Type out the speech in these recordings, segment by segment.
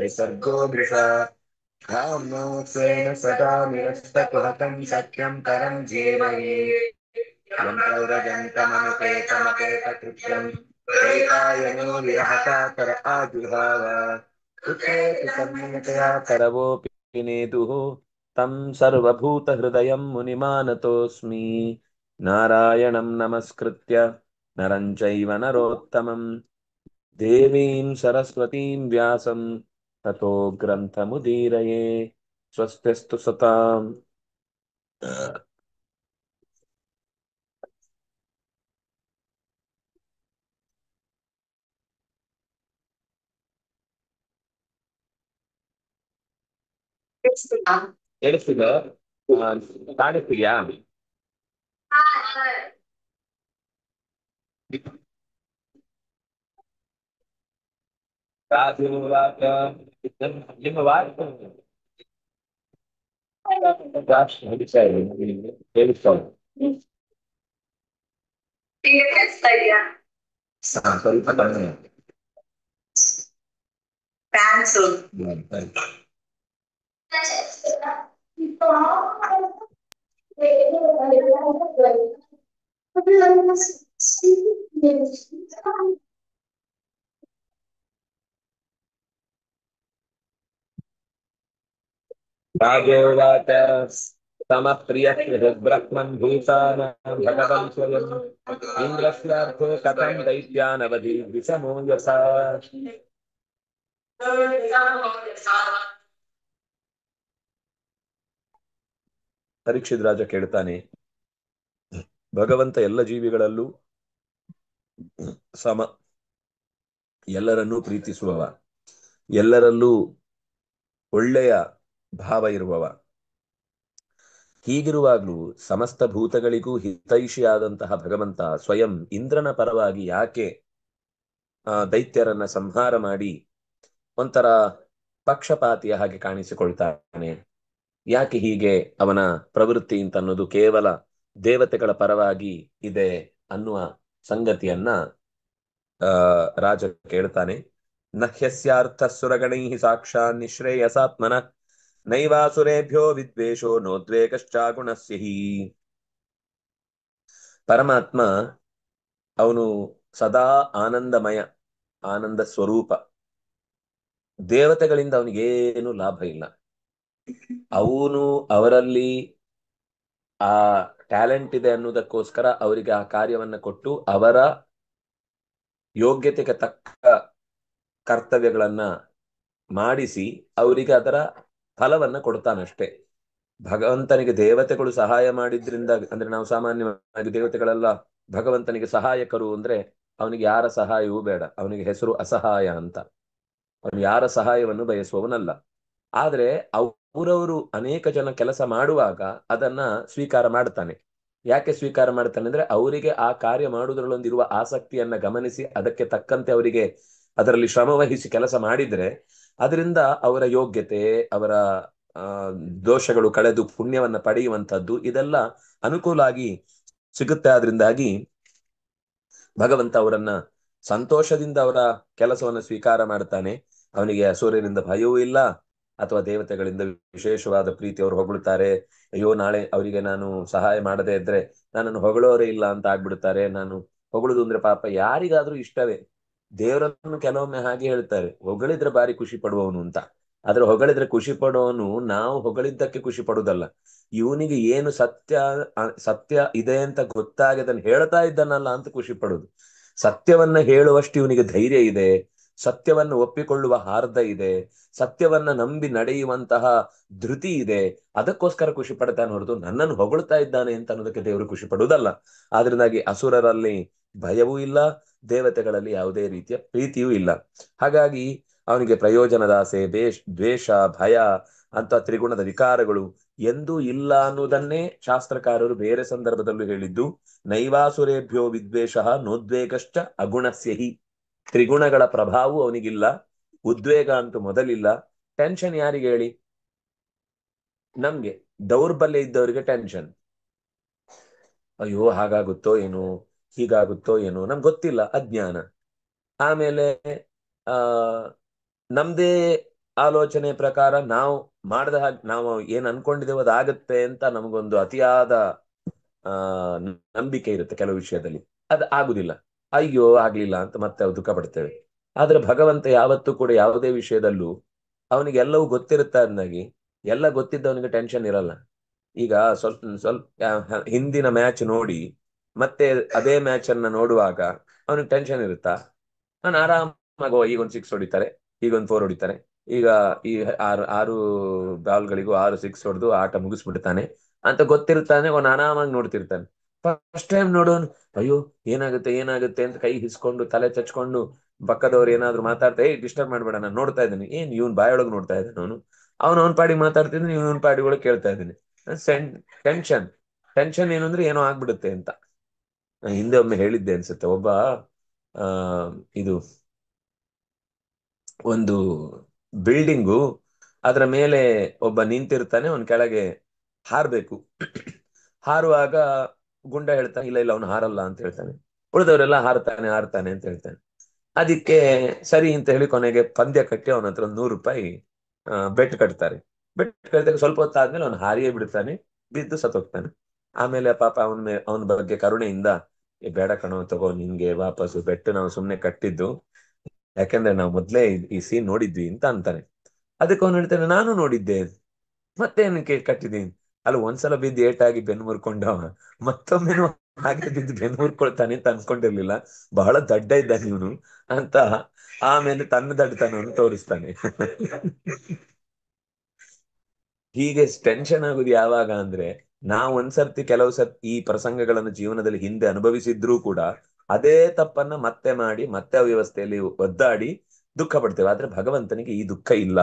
सर्गो वृषा धाम्नोत्सेन सदा निरस्तकुहकं सत्यं परं जीवये यं प्रव्रजन्तमनुपेतमपेतकृत्यं एकायनो विरहता कर आजुहाव पुत्रेति तन्मयतया करवोऽपि नेतुः तं सर्वभूतहृदयं मुनिमानतोऽस्मि नारायणं नमस्कृत्य नरं चैव नरोत्तमं देवीं सरस्वतीं व्यासं ततो ग्रन्थमुदीरये स्वस्तिस्तु सताम् ಕೇಳಿಸ್ತಿದ ಕಾಣಿಸ್ತಿದ್ಯಾ ರಾಜುವಾಕ ನಿಮ್ಮ ವಾಕ್ ನಡೀತಾ ಇದೆ ಕೇಳಿಸ್ತಾ ಇದೆ. ಈಗ ಕೇಳಿಸ್ತಾ ಇದೆಯಾ? ಸ್ವಲ್ಪ ಕಡಿಮೆ ಫ್ಯಾನ್ಸ್ राजोवाच तमः प्रियः ब्रह्मन् भूतानां भगवन् स्वयम् इन्द्रस्यार्थो कथं दैत्यानवधि विषमो यथा ಪರೀಕ್ಷಿತ್ ರಾಜ ಕೇಳ್ತಾನೆ, ಭಗವಂತ ಎಲ್ಲ ಜೀವಿಗಳಲ್ಲೂ ಸಮ, ಎಲ್ಲರನ್ನೂ ಪ್ರೀತಿಸುವವ, ಎಲ್ಲರಲ್ಲೂ ಒಳ್ಳೆಯ ಭಾವ ಇರುವವ. ಹೀಗಿರುವಾಗಲೂ ಸಮಸ್ತ ಭೂತಗಳಿಗೂ ಹಿತೈಷಿಯಾದಂತಹ ಭಗವಂತ ಸ್ವಯಂ ಇಂದ್ರನ ಪರವಾಗಿ ಯಾಕೆ ದೈತ್ಯರನ್ನ ಸಂಹಾರ ಮಾಡಿ ಒಂಥರ ಪಕ್ಷಪಾತಿಯ ಹಾಗೆ ಕಾಣಿಸಿಕೊಳ್ತಾನೆ? ಯಾಕೆ ಹೀಗೆ ಅವನ ಪ್ರವೃತ್ತಿ ಅಂತ ಅನ್ನೋದು ಕೇವಲ ದೇವತೆಗಳ ಪರವಾಗಿ ಇದೆ ಅನ್ನುವ ಸಂಗತಿಯನ್ನ ರಾಜ ಕೇಳ್ತಾನೆ. ನಹ್ಯಸ್ಯಾರ್ಥ ಸುರಗಣೈ ಸಾಕ್ಷಾನ್ ನಿಶ್ರೇಯಸಾತ್ಮನ ನೈವಾಸುರೇಭ್ಯೋ ವಿದ್ವೇಷೋ ನೋದ್ವೇಗಶ್ಚಾಗುಣಸ್ಯ ಹಿ. ಪರಮಾತ್ಮ ಅವನು ಸದಾ ಆನಂದಮಯ, ಆನಂದ ಸ್ವರೂಪ. ದೇವತೆಗಳಿಂದ ಅವನಿಗೇನು ಲಾಭ ಇಲ್ಲ. ಅವನು ಅವರಲ್ಲಿ ಆ ಟ್ಯಾಲೆಂಟ್ ಇದೆ ಅನ್ನೋದಕ್ಕೋಸ್ಕರ ಅವರಿಗೆ ಆ ಕಾರ್ಯವನ್ನ ಕೊಟ್ಟು ಅವರ ಯೋಗ್ಯತೆಗೆ ತಕ್ಕ ಕರ್ತವ್ಯಗಳನ್ನ ಮಾಡಿಸಿ ಅವರಿಗೆ ಅದರ ಫಲವನ್ನ ಕೊಡ್ತಾನಷ್ಟೇ. ಭಗವಂತನಿಗೆ ದೇವತೆಗಳು ಸಹಾಯ ಮಾಡಿದ್ರಿಂದ, ಅಂದ್ರೆ ನಾವು ಸಾಮಾನ್ಯವಾಗಿ ದೇವತೆಗಳೆಲ್ಲ ಭಗವಂತನಿಗೆ ಸಹಾಯಕರು ಅಂದ್ರೆ ಅವನಿಗೆ ಯಾರ ಸಹಾಯವೂ ಬೇಡ, ಅವನಿಗೆ ಹೆಸರು ಅಸಹಾಯ ಅಂತ. ಅವನು ಯಾರ ಸಹಾಯವನ್ನು ಬಯಸುವವನಲ್ಲ. ಆದ್ರೆ ಅವರವರು ಅನೇಕ ಜನ ಕೆಲಸ ಮಾಡುವಾಗ ಅದನ್ನ ಸ್ವೀಕಾರ ಮಾಡ್ತಾನೆ. ಯಾಕೆ ಸ್ವೀಕಾರ ಮಾಡ್ತಾನೆ ಅಂದ್ರೆ ಅವರಿಗೆ ಆ ಕಾರ್ಯ ಮಾಡುವುದರಲ್ಲೊಂದಿರುವ ಆಸಕ್ತಿಯನ್ನ ಗಮನಿಸಿ ಅದಕ್ಕೆ ತಕ್ಕಂತೆ ಅವರಿಗೆ ಅದರಲ್ಲಿ ಶ್ರಮ ವಹಿಸಿ ಕೆಲಸ ಮಾಡಿದ್ರೆ ಅದರಿಂದ ಅವರ ಯೋಗ್ಯತೆ, ಅವರ ದೋಷಗಳು ಕಳೆದು ಪುಣ್ಯವನ್ನ ಪಡೆಯುವಂತದ್ದು ಇದೆಲ್ಲ ಅನುಕೂಲ ಆಗಿ ಸಿಗುತ್ತೆ. ಆದ್ರಿಂದಾಗಿ ಭಗವಂತ ಅವರನ್ನ ಸಂತೋಷದಿಂದ ಅವರ ಕೆಲಸವನ್ನು ಸ್ವೀಕಾರ ಮಾಡ್ತಾನೆ. ಅವನಿಗೆ ಅಸುರರಿಂದ ಭಯವೂ ಇಲ್ಲ ಅಥವಾ ದೇವತೆಗಳಿಂದ ವಿಶೇಷವಾದ ಪ್ರೀತಿ. ಅವರು ಹೊಗಳುತ್ತಾರೆ, ಅಯ್ಯೋ ನಾಳೆ ಅವರಿಗೆ ನಾನು ಸಹಾಯ ಮಾಡದೇ ಇದ್ರೆ ನನ್ನನ್ನು ಹೊಗಳೋರೇ ಇಲ್ಲ ಅಂತ ಆಗ್ಬಿಡ್ತಾರೆ. ನಾನು ಹೊಗಳುದು ಅಂದ್ರೆ ಪಾಪ ಯಾರಿಗಾದ್ರೂ ಇಷ್ಟವೇ. ದೇವರನ್ನು ಕೆಲವೊಮ್ಮೆ ಹಾಗೆ ಹೇಳ್ತಾರೆ, ಹೊಗಳಿದ್ರೆ ಬಾರಿ ಖುಷಿ ಪಡುವವನು ಅಂತ. ಆದ್ರೆ ಹೊಗಳಿದ್ರೆ ಖುಷಿ ಪಡುವವನು ನಾವು ಹೊಗಳಿದ್ದಕ್ಕೆ ಖುಷಿ ಪಡುವುದಲ್ಲ, ಇವನಿಗೆ ಏನು ಸತ್ಯ ಇದೆ ಅಂತ ಗೊತ್ತಾಗಿ ಅದನ್ನು ಹೇಳ್ತಾ ಇದ್ದಾನಲ್ಲ ಅಂತ ಖುಷಿ ಪಡುದು. ಸತ್ಯವನ್ನ ಹೇಳುವಷ್ಟು ಇವನಿಗೆ ಧೈರ್ಯ ಇದೆ, ಸತ್ಯವನ್ನು ಒಪ್ಪಿಕೊಳ್ಳುವ ಹಾರ್ದ ಇದೆ, ಸತ್ಯವನ್ನ ನಂಬಿ ನಡೆಯುವಂತಹ ಧೃತಿ ಇದೆ. ಅದಕ್ಕೋಸ್ಕರ ಖುಷಿ ಪಡ್ತಾನೆ ಹೊರತು ನನ್ನನ್ನು ಹೊಗಳ್ತಾ ಇದ್ದಾನೆ ಅಂತ ಅನ್ನೋದಕ್ಕೆ ದೇವರು ಖುಷಿ ಪಡುವುದಲ್ಲ. ಆದ್ರಿಂದಾಗಿ ಅಸುರರಲ್ಲಿ ಭಯವೂ ಇಲ್ಲ, ದೇವತೆಗಳಲ್ಲಿ ಯಾವುದೇ ರೀತಿಯ ಪ್ರೀತಿಯೂ ಇಲ್ಲ. ಹಾಗಾಗಿ ಅವನಿಗೆ ಪ್ರಯೋಜನದ ಆಸೆ, ದ್ವೇಷ, ಭಯ ಅಂತ ತ್ರಿಗುಣದ ವಿಕಾರಗಳು ಎಂದೂ ಇಲ್ಲ ಅನ್ನುವುದನ್ನೇ ಶಾಸ್ತ್ರಕಾರರು ಬೇರೆ ಸಂದರ್ಭದಲ್ಲೂ ಹೇಳಿದ್ದು. ನೈವಾಸುರೇಭ್ಯೋ ವಿದ್ವೇಷ ನೋದ್ವೇಗಶ್ಚ ಅಗುಣಸ್ಯಹಿ. ತ್ರಿಗುಣಗಳ ಪ್ರಭಾವವು ಅವನಿಗಿಲ್ಲ, ಉದ್ವೇಗ ಅಂತೂ ಮೊದಲಿಲ್ಲ. ಟೆನ್ಷನ್ ಯಾರಿಗೆ ಹೇಳಿ? ನಮ್ಗೆ ದೌರ್ಬಲ್ಯ ಇದ್ದವರಿಗೆ ಟೆನ್ಷನ್. ಅಯ್ಯೋ ಹಾಗಾಗುತ್ತೋ ಏನೋ, ಹೀಗಾಗುತ್ತೋ ಏನೋ, ನಮ್ಗೆ ಗೊತ್ತಿಲ್ಲ, ಅಜ್ಞಾನ. ಆಮೇಲೆ ಆ ನಮ್ದೇ ಆಲೋಚನೆ ಪ್ರಕಾರ ನಾವು ಮಾಡದ ಹಾಗೆ ನಾವು ಏನ್ ಅನ್ಕೊಂಡಿದ್ದೇವೆ ಅದಾಗತ್ತೆ ಅಂತ ನಮಗೊಂದು ಅತಿಯಾದ ಆ ನಂಬಿಕೆ ಇರುತ್ತೆ ಕೆಲವು ವಿಷಯದಲ್ಲಿ. ಅದು ಆಗುದಿಲ್ಲ, ಅಯ್ಯೋ ಆಗ್ಲಿಲ್ಲ ಅಂತ ಮತ್ತೆ ನಾವು ದುಃಖ ಪಡ್ತೇವೆ. ಆದ್ರೆ ಭಗವಂತ ಯಾವತ್ತೂ ಕೂಡ ಯಾವುದೇ ವಿಷಯದಲ್ಲೂ ಅವನಿಗೆ ಎಲ್ಲವೂ ಗೊತ್ತಿರುತ್ತೆ ಅಂದಾಗಿ ಎಲ್ಲ ಗೊತ್ತಿದ್ದವನಿಗೆ ಟೆನ್ಷನ್ ಇರಲ್ಲ. ಈಗ ಸ್ವಲ್ಪ ಸ್ವಲ್ಪ ಹಿಂದಿನ ಮ್ಯಾಚ್ ನೋಡಿ ಮತ್ತೆ ಅದೇ ಮ್ಯಾಚ್ ಅನ್ನ ನೋಡುವಾಗ ಅವನಿಗೆ ಟೆನ್ಷನ್ ಇರುತ್ತಾ? ನಾನು ಆರಾಮಾಗಿ ಈಗ ಒಂದು ಸಿಕ್ಸ್ ಹೊಡಿತಾರೆ, ಈಗ ಒಂದು ಫೋರ್ ಹೊಡಿತಾರೆ, ಈಗ ಈ ಆರು ಆರು ಬಾಲ್ಗಳಿಗೂ 6 ಸಿಕ್ಸ್ ಹೊಡೆದು ಆಟ ಮುಗಿಸ್ಬಿಡ್ತಾನೆ ಅಂತ ಗೊತ್ತಿರ್ತಾನೆ. ಅವನು ಆರಾಮಾಗಿ ನೋಡ್ತಿರ್ತಾನೆ. ಫಸ್ಟ್ ಟೈಮ್ ನೋಡೋನು ಅಯ್ಯೋ ಏನಾಗುತ್ತೆ ಏನಾಗುತ್ತೆ ಅಂತ ಕೈ ಹಿಸ್ಕೊಂಡು ತಲೆ ಚಚ್ಕೊಂಡು ಪಕ್ಕದವ್ರು ಏನಾದ್ರು ಮಾತಾಡ್ತಾ ಡಿಸ್ಟರ್ಬ್ ಮಾಡ್ಬೇಡ ನಾನು ನೋಡ್ತಾ ಇದ್ದೀನಿ, ಏನ್ ಇವನ್ ಬಾಯೊಳಗೆ ನೋಡ್ತಾ ಇದ್ದಾನೆ ಅವನು, ಅವನ್ ಪಾಡಿಗೆ ಮಾತಾಡ್ತಿದ್ದೀನಿ, ಇವನ್ ಪಾಡಿಗೆ ಒಳಗೆ ಕೇಳ್ತಾ ಇದ್ದೀನಿ. ಟೆನ್ಷನ್ ಟೆನ್ಷನ್ ಏನು ಅಂದ್ರೆ ಏನೋ ಆಗ್ಬಿಡುತ್ತೆ ಅಂತ. ನಾನು ಹಿಂದೆ ಒಮ್ಮೆ ಹೇಳಿದ್ದೆ ಅನ್ಸುತ್ತೆ. ಒಬ್ಬ ಆ ಇದು ಒಂದು ಬಿಲ್ಡಿಂಗು, ಅದರ ಮೇಲೆ ಒಬ್ಬ ನಿಂತಿರ್ತಾನೆ, ಅವನ್ ಕೆಳಗೆ ಹಾರ್ಬೇಕು. ಹಾರುವಾಗ ಗುಂಡ ಹೇಳ್ತಾನೆ ಇಲ್ಲ ಇಲ್ಲ ಅವನು ಹಾರಲ್ಲ ಅಂತ ಹೇಳ್ತಾನೆ. ಉಳಿದವರೆಲ್ಲ ಹಾರ್ತಾನೆ ಹಾರ್ತಾನೆ ಅಂತ ಹೇಳ್ತಾನೆ. ಅದಕ್ಕೆ ಸರಿ ಅಂತ ಹೇಳಿ ಕೊನೆಗೆ ಪಂದ್ಯ ಕಟ್ಟಿ ಅವನ ಹತ್ರ ಒಂದು 100 ರೂಪಾಯಿ ಬೆಟ್ ಕಟ್ತಾರೆ. ಬೆಟ್ ಕಟ್ಟಿದಾಗ ಸ್ವಲ್ಪ ಹೊತ್ತಾದ್ಮೇಲೆ ಅವನು ಹಾರಿಯೇ ಬಿಡ್ತಾನೆ, ಬಿದ್ದು ಸತ್ತೋಗ್ತಾನೆ. ಆಮೇಲೆ ಪಾಪ ಅವನ ಬಗ್ಗೆ ಕರುಣೆಯಿಂದ "ಏ, ಬೇಡ ಕಣೋ ತಗೋ ನಿನ್ಗೆ ವಾಪಸ್ ಬೆಟ್ಟು ನಾವು ಸುಮ್ನೆ ಕಟ್ಟಿದ್ದು, ಯಾಕಂದ್ರೆ ನಾವು ಮೊದ್ಲೇ ಈ ಸೀನ್ ನೋಡಿದ್ವಿ" ಅಂತ ಅಂತಾನೆ. ಅದಕ್ಕೆ ಅವನು ಹೇಳ್ತಾನೆ ನಾನು ನೋಡಿದ್ದೆ, ಮತ್ತೆ ಏನಕ್ಕೆ ಕಟ್ಟಿದೀನಿ. ಅಲ್ಲ ಒಂದ್ಸಲ ಬಿದ್ದು ಏಟಾಗಿ ಬೆನ್ನು ಮುರ್ಕೊಂಡವ ಮತ್ತೊಮ್ಮೆನು ಹಾಗೆ ಬಿದ್ದು ಬೆನ್ನು ಮುರ್ಕೊಳ್ತಾನೆ ಅಂತ ಅನ್ಕೊಂಡಿರ್ಲಿಲ್ಲ, ಬಹಳ ದಡ್ಡ ಇದ್ದಾನೆ ಇವನು ಅಂತ ಆಮೇಲೆ ತನ್ನ ದಡ್ಡತನವನ್ನು ತೋರಿಸ್ತಾನೆ. ಹೀಗೆ ಟೆನ್ಷನ್ ಆಗುದು ಯಾವಾಗ ಅಂದ್ರೆ ನಾವು ಒಂದ್ಸರ್ತಿ ಕೆಲವು ಸರ್ತಿ ಈ ಪ್ರಸಂಗಗಳನ್ನು ಜೀವನದಲ್ಲಿ ಹಿಂದೆ ಅನುಭವಿಸಿದ್ರೂ ಕೂಡ ಅದೇ ತಪ್ಪನ್ನ ಮತ್ತೆ ಮಾಡಿ ಮತ್ತೆ ಅವ್ಯವಸ್ಥೆಯಲ್ಲಿ ಒದ್ದಾಡಿ ದುಃಖ ಪಡ್ತೇವೆ. ಆದ್ರೆ ಭಗವಂತನಿಗೆ ಈ ದುಃಖ ಇಲ್ಲ.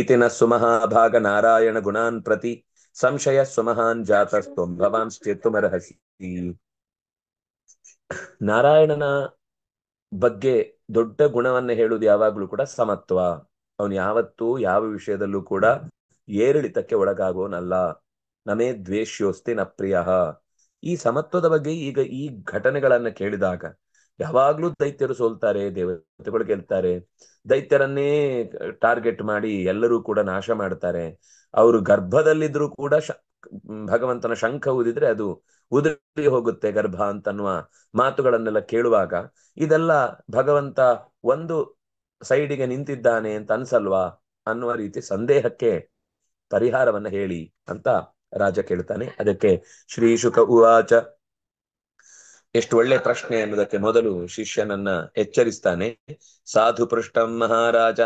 ಇತಿನ ಸುಮಹಾಭಾಗ ನಾರಾಯಣ ಗುಣಾನ್ ಪ್ರತಿ ಸಂಶಯ ಸುಮಹಾನ್ ಜಾತಸ್ತ್ವಂ ಭವಾನ್ ಚೇತುಮರ್ಹಸಿ. ನಾರಾಯಣನ ಬಗ್ಗೆ ದೊಡ್ಡ ಗುಣವನ್ನ ಹೇಳುವುದು ಯಾವಾಗ್ಲೂ ಕೂಡ ಸಮತ್ವ. ಅವನು ಯಾವತ್ತೂ ಯಾವ ವಿಷಯದಲ್ಲೂ ಕೂಡ ಏರಿಳಿತಕ್ಕೆ ಒಳಗಾಗೋನಲ್ಲ. ನಮೇ ದ್ವೇಷ್ಯೋಸ್ತಿ ನ ಪ್ರಿಯ. ಈ ಸಮತ್ವದ ಬಗ್ಗೆ ಈಗ ಈ ಘಟನೆಗಳನ್ನ ಕೇಳಿದಾಗ ಯಾವಾಗ್ಲೂ ದೈತ್ಯರು ಸೋಲ್ತಾರೆ, ದೇವತೆಗಳು ಗೆಲ್ತಾರೆ, ದೈತ್ಯರನ್ನೇ ಟಾರ್ಗೆಟ್ ಮಾಡಿ ಎಲ್ಲರೂ ಕೂಡ ನಾಶ ಮಾಡ್ತಾರೆ, ಅವರು ಗರ್ಭದಲ್ಲಿದ್ರು ಕೂಡ ಭಗವಂತನ ಶಂಖ ಊದಿದ್ರೆ ಅದು ಉದುರಿ ಹೋಗುತ್ತೆ ಗರ್ಭ ಅಂತನ್ನುವ ಮಾತುಗಳನ್ನೆಲ್ಲ ಕೇಳುವಾಗ ಇದೆಲ್ಲ ಭಗವಂತ ಒಂದು ಸೈಡಿಗೆ ನಿಂತಿದ್ದಾನೆ ಅಂತ ಅನ್ಸಲ್ವಾ ಅನ್ನುವ ರೀತಿ ಸಂದೇಹಕ್ಕೆ ಪರಿಹಾರವನ್ನ ಹೇಳಿ ಅಂತ ರಾಜ ಕೇಳ್ತಾನೆ. ಅದಕ್ಕೆ ಶ್ರೀ ಶುಕ ಉವಾಚ, ಎಷ್ಟು ಒಳ್ಳೆ ಪ್ರಶ್ನೆ ಅನ್ನೋದಕ್ಕೆ ಮೊದಲು ಶಿಷ್ಯನನ್ನ ಎಚ್ಚರಿಸ್ತಾನೆ. ಸಾಧು ಪೃಷ್ಟಂ ಮಹಾರಾಜ